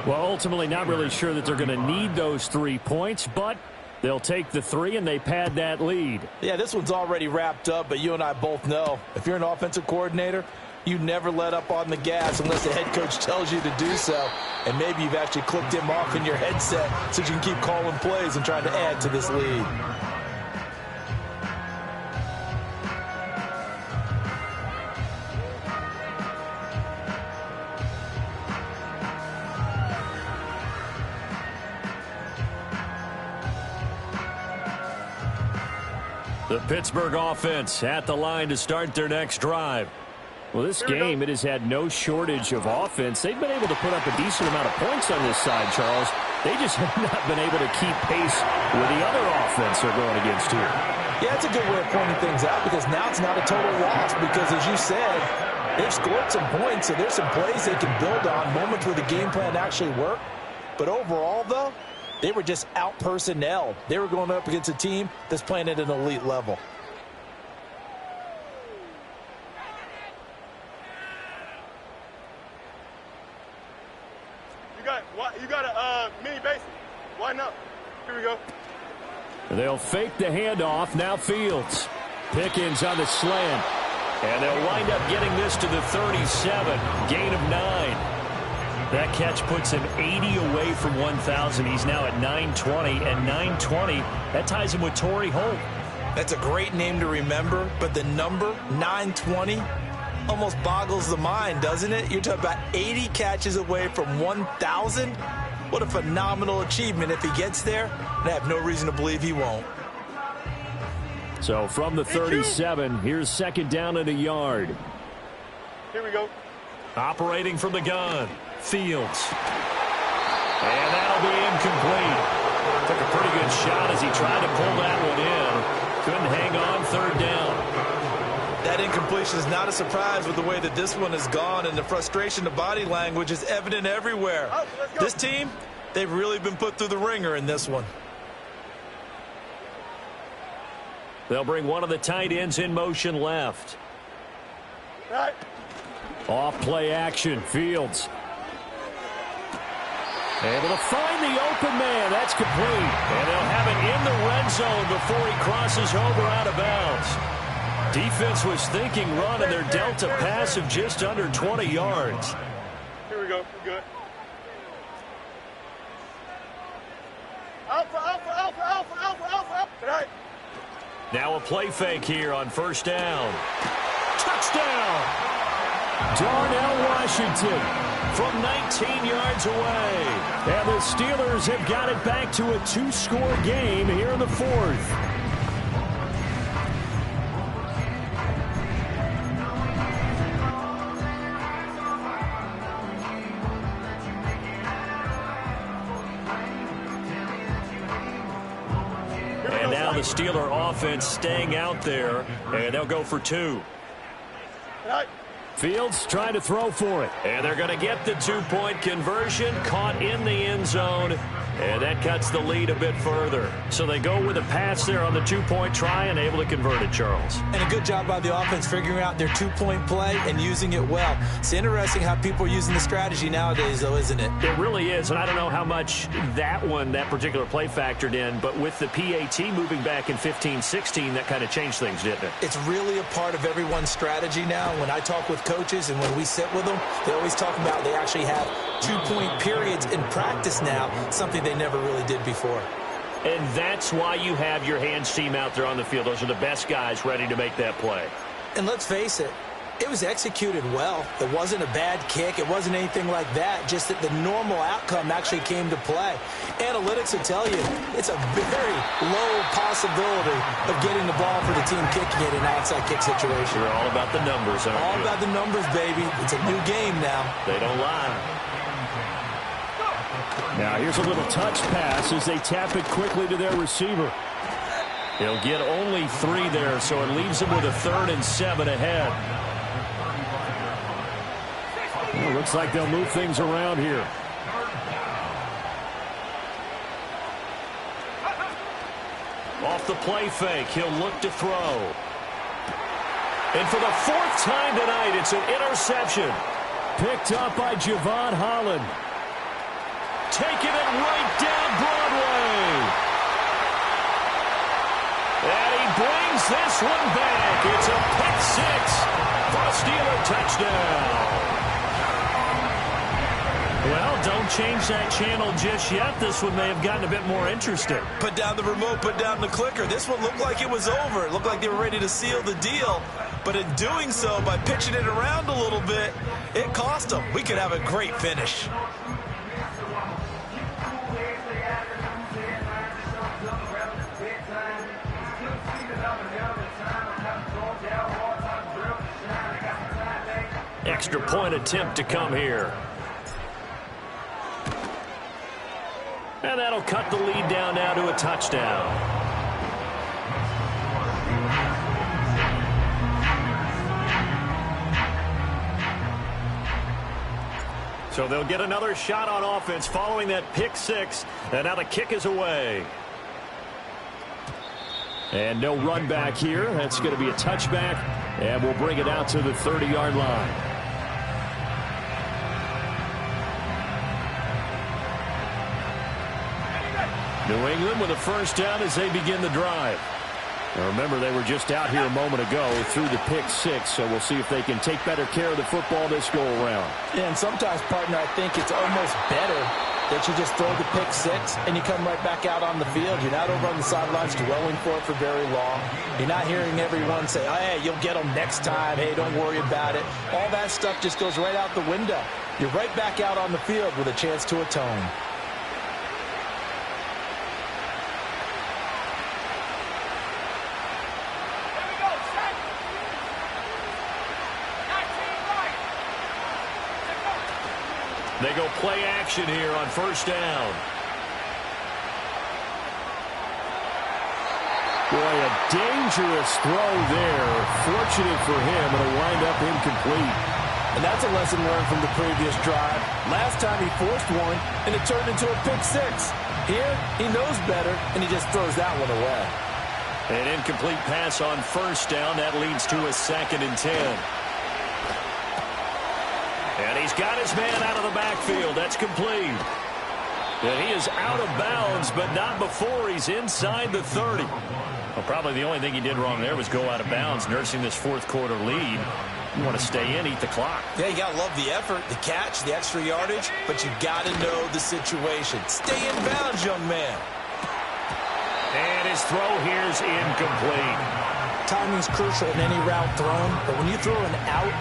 Well, ultimately not really sure that they're going to need those 3 points, but they'll take the 3 and they pad that lead. Yeah, this one's already wrapped up, but you and I both know if you're an offensive coordinator, You never let up on the gas unless the head coach tells you to do so. And maybe you've actually clicked him off in your headset so you can keep calling plays and trying to add to this lead. The Pittsburgh offense at the line to start their next drive. Well, this game, it has had no shortage of offense. They've been able to put up a decent amount of points on this side, Charles. They just have not been able to keep pace with the other offense they're going against here. Yeah, it's a good way of pointing things out because now it's not a total loss because, as you said, they've scored some points, so there's some plays they can build on, moments where the game plan actually worked. But overall, though, they were just out-personnelled. They were going up against a team that's playing at an elite level. You got a mini base. Why not? Here we go. They'll fake the handoff. Now Fields. Pickens on the slant. And they'll wind up getting this to the 37. Gain of 9. That catch puts him 80 away from 1,000. He's now at 920. And 920, that ties him with Torrey Holt. That's a great name to remember, but the number, 920, almost boggles the mind, doesn't it? You're talking about 80 catches away from 1,000. What a phenomenal achievement if he gets there, and I have no reason to believe he won't. So from the 37, here's second down and a yard. Here we go. Operating from the gun, Fields. And that'll be incomplete. Took a pretty good shot as he tried to pull that one in. Couldn't hang on, third down. That incompletion is not a surprise with the way that this one has gone, and the frustration of body language is evident everywhere. This team, they've really been put through the ringer in this one. They'll bring one of the tight ends in motion left. Right. Off play action, Fields. Able to find the open man. That's complete. And they'll have it in the red zone before he crosses over out of bounds. Defense was thinking run, and they're dealt a pass of just under 20 yards. Here we go. We're good. Alpha, alpha, alpha, alpha, alpha, alpha. Right. Now a play fake here on first down. Touchdown! Darnell Washington from 19 yards away. And the Steelers have got it back to a 2-score game here in the fourth. And now the Steeler offense staying out there, and they'll go for 2. Right. Fields trying to throw for it. And they're going to get the 2-point conversion, caught in the end zone, and that cuts the lead a bit further. So they go with a pass there on the 2-point try and able to convert it, Charles. And a good job by the offense figuring out their 2-point play and using it well. It's interesting how people are using the strategy nowadays, though, isn't it? It really is, and I don't know how much that particular play factored in, but with the PAT moving back in 15-16, that kind of changed things, didn't it? It's really a part of everyone's strategy now. When I talk with coaches and when we sit with them, they always talk about they actually have 2-point periods in practice now, something they never really did before. And that's why you have your hands team out there on the field. Those are the best guys ready to make that play. And let's face it, it was executed well. It wasn't a bad kick. It wasn't anything like that, just that the normal outcome actually came to play. Analytics will tell you it's a very low possibility of getting the ball for the team kicking it in an outside kick situation. You're all about the numbers, aren't you? All about the numbers, baby. It's a new game now. They don't lie. Now here's a little touch pass as they tap it quickly to their receiver. He'll get only 3 there, so it leaves him with a 3rd and 7 ahead. Well, looks like they'll move things around here. Off the play fake, he'll look to throw. And for the 4th time tonight, it's an interception. Picked up by Javon Holland. Taking it right down Broadway. And he brings this one back. It's a pick 6. for a Steeler touchdown. Well, don't change that channel just yet. This one may have gotten a bit more interesting. Put down the remote, put down the clicker. This one looked like it was over. It looked like they were ready to seal the deal. But in doing so, by pitching it around a little bit, it cost them. We could have a great finish. Extra point attempt to come here. And that'll cut the lead down now to a touchdown. So they'll get another shot on offense following that pick six. And now the kick is away. And no run back here. That's going to be a touchback. And we'll bring it out to the 30-yard line. New England with a first down as they begin the drive. Now remember, they were just out here a moment ago through the pick six, so we'll see if they can take better care of the football this go around. Yeah, and sometimes, partner, I think it's almost better that you just throw the pick six and you come right back out on the field. You're not over on the sidelines dwelling for it for very long. You're not hearing everyone say, hey, you'll get them next time. Hey, don't worry about it. All that stuff just goes right out the window. You're right back out on the field with a chance to atone. They go play action here on first down. Boy, a dangerous throw there. Fortunate for him, it'll wind up incomplete. And that's a lesson learned from the previous drive. Last time he forced one, and it turned into a pick six. Here, he knows better, and he just throws that one away. An incomplete pass on first down. That leads to a 2nd and 10. And he's got his man out of the backfield. That's complete. And he is out of bounds, but not before he's inside the 30. Well, probably the only thing he did wrong there was go out of bounds, nursing this fourth quarter lead. You want to stay in, eat the clock. Yeah, you got to love the effort, the catch, the extra yardage, but you got to know the situation. Stay in bounds, young man. And his throw here's incomplete. Timing's crucial in any route thrown, but when you throw an out,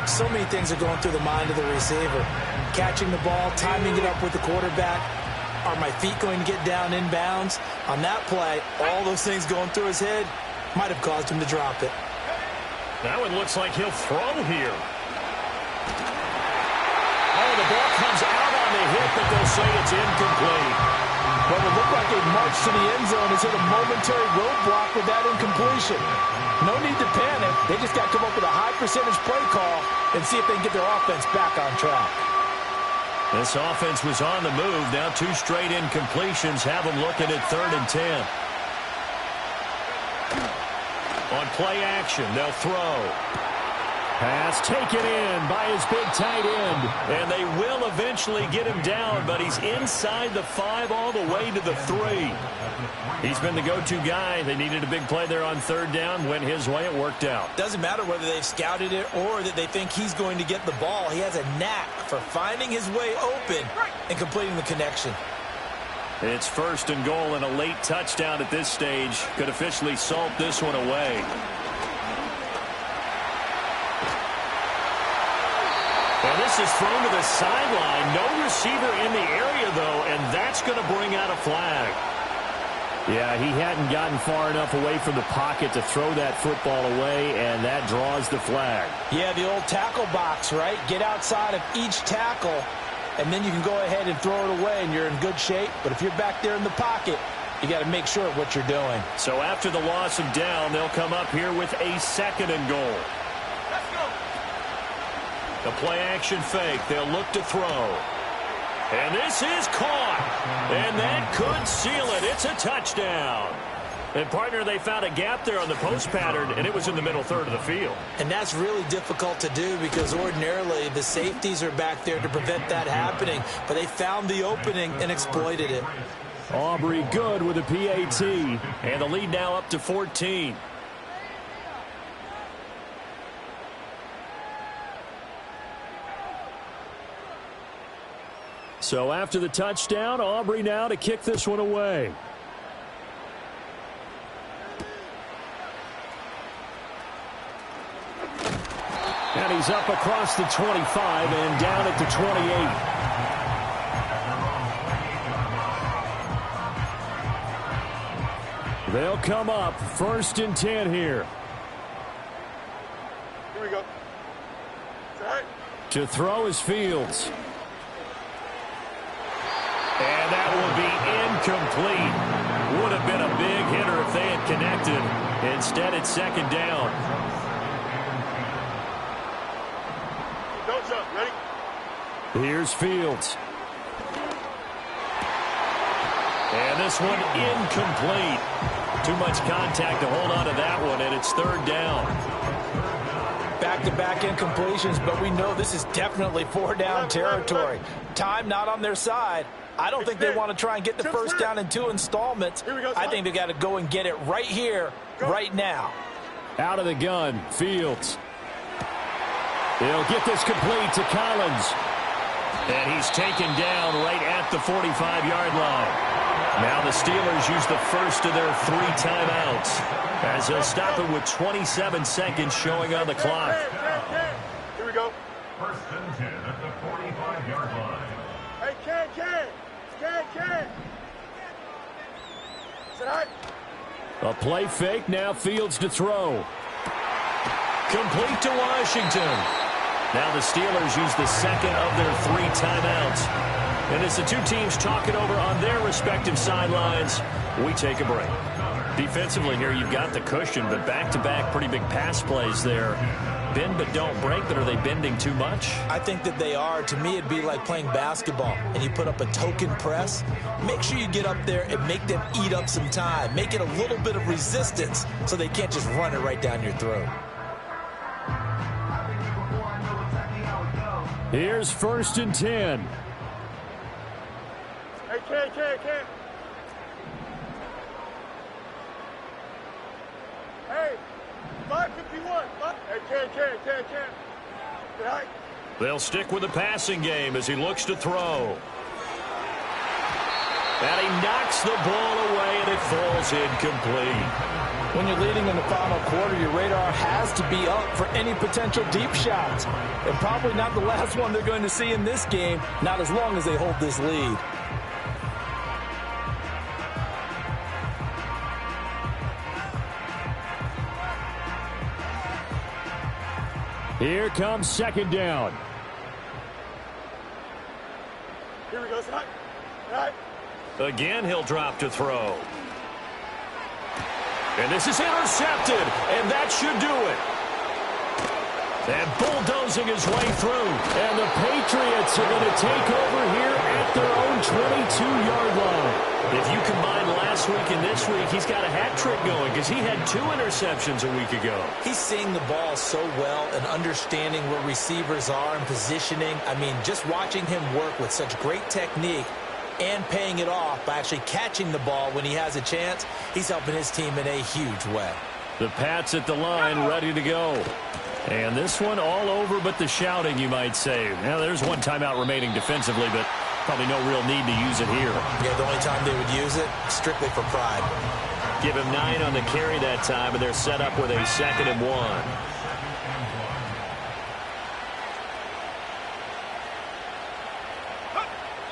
so many things are going through the mind of the receiver. Catching the ball, timing it up with the quarterback. Are my feet going to get down in bounds? On that play, all those things going through his head might have caused him to drop it. That one looks like he'll throw here. Oh, the ball comes out on the hit, but they'll say it's incomplete. Well, it looked like a march to the end zone has hit a momentary roadblock with that incompletion. No need to panic. They just got to come up with a high percentage play call and see if they can get their offense back on track. This offense was on the move. Now 2 straight incompletions have them looking at 3rd and 10. On play action, they'll throw. Pass taken in by his big tight end. And they will eventually get him down, but he's inside the 5 all the way to the 3. He's been the go-to guy. They needed a big play there on 3rd down. Went his way. It worked out. Doesn't matter whether they've scouted it or that they think he's going to get the ball. He has a knack for finding his way open and completing the connection. It's 1st and goal, and a late touchdown at this stage could officially salt this one away. And this is thrown to the sideline. No receiver in the area, though, and that's going to bring out a flag. Yeah, he hadn't gotten far enough away from the pocket to throw that football away, and that draws the flag. Yeah, the old tackle box, right? Get outside of each tackle, and then you can go ahead and throw it away, and you're in good shape. But if you're back there in the pocket, you got to make sure of what you're doing. So after the loss of down, they'll come up here with a 2nd and goal. Let's go. The play action fake. They'll look to throw. And this is caught. And that could seal it. It's a touchdown. And, partner, they found a gap there on the post pattern, and it was in the middle 3rd of the field. And that's really difficult to do because ordinarily the safeties are back there to prevent that happening. But they found the opening and exploited it. Aubrey good with a PAT. And the lead now up to 14. So after the touchdown, Aubrey now to kick this one away. And he's up across the 25 and down at the 28. They'll come up 1st and 10 here. Here we go. Right. To throw is Fields. And that will be incomplete. Would have been a big hitter if they had connected. Instead, it's 2nd down. Don't jump. Ready? Here's Fields. And this one incomplete. Too much contact to hold on to that one, and it's 3rd down. Back-to-back incompletions, but we know this is definitely 4-down territory. Time not on their side. I don't think they want to try and get the 1st down in 2 installments. I think they got to go and get it right here, right now. Out of the gun, Fields. He'll get this complete to Collins. And he's taken down right at the 45-yard line. Now the Steelers use the first of their 3 timeouts as they'll stop it with 27 seconds showing on the clock. Here we go. 1st and 10 at the 45-yard line. Hey, Ken. Sit high. A play fake, now Fields to throw. Complete to Washington. Now the Steelers use the second of their 3 timeouts. And as the 2 teams talk it over on their respective sidelines, we take a break. Defensively here, you've got the cushion, but back-to-back pretty big pass plays there. Bend but don't break, but are they bending too much? I think that they are. To me, it'd be like playing basketball, and you put up a token press. Make sure you get up there and make them eat up some time. Make it a little bit of resistance so they can't just run it right down your throat. Here's 1st and 10. Hey, Ken. Hey, 551. Hey, Ken. Sit high. They'll stick with the passing game as he looks to throw. And he knocks the ball away, and it falls incomplete. When you're leading in the final quarter, your radar has to be up for any potential deep shots. And probably not the last one they're going to see in this game, not as long as they hold this lead. Here comes 2nd down. Here we go. Sit high. Again, he'll drop to throw. And this is intercepted, and that should do it. And bulldozing his way through. And the Patriots are going to take over here at their own 22-yard line. If you combine last week and this week, he's got a hat trick going because he had 2 interceptions a week ago. He's seeing the ball so well and understanding where receivers are and positioning. I mean, just watching him work with such great technique and paying it off by actually catching the ball when he has a chance, he's helping his team in a huge way. The Pats at the line, ready to go. And this one all over but the shouting, you might say. Now, there's 1 timeout remaining defensively, but probably no real need to use it here. Yeah, the only time they would use it, strictly for pride. Give him 9 on the carry that time, and they're set up with a 2nd and 1.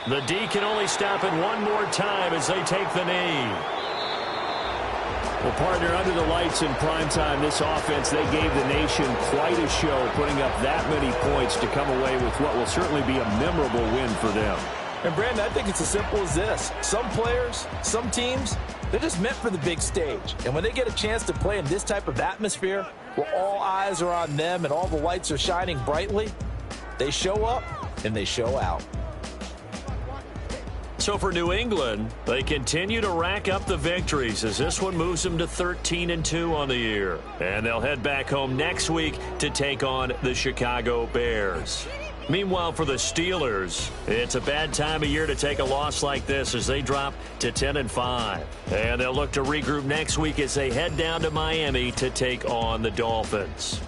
The D can only stop it 1 more time as they take the knee. Well, partner, under the lights in primetime, this offense, they gave the nation quite a show, putting up that many points to come away with what will certainly be a memorable win for them. And, Brandon, I think it's as simple as this. Some players, some teams, they're just meant for the big stage. And when they get a chance to play in this type of atmosphere where all eyes are on them and all the lights are shining brightly, they show up and they show out. So for New England, they continue to rack up the victories as this one moves them to 13-2 on the year. And they'll head back home next week to take on the Chicago Bears. Meanwhile, for the Steelers, it's a bad time of year to take a loss like this as they drop to 10-5. And they'll look to regroup next week as they head down to Miami to take on the Dolphins.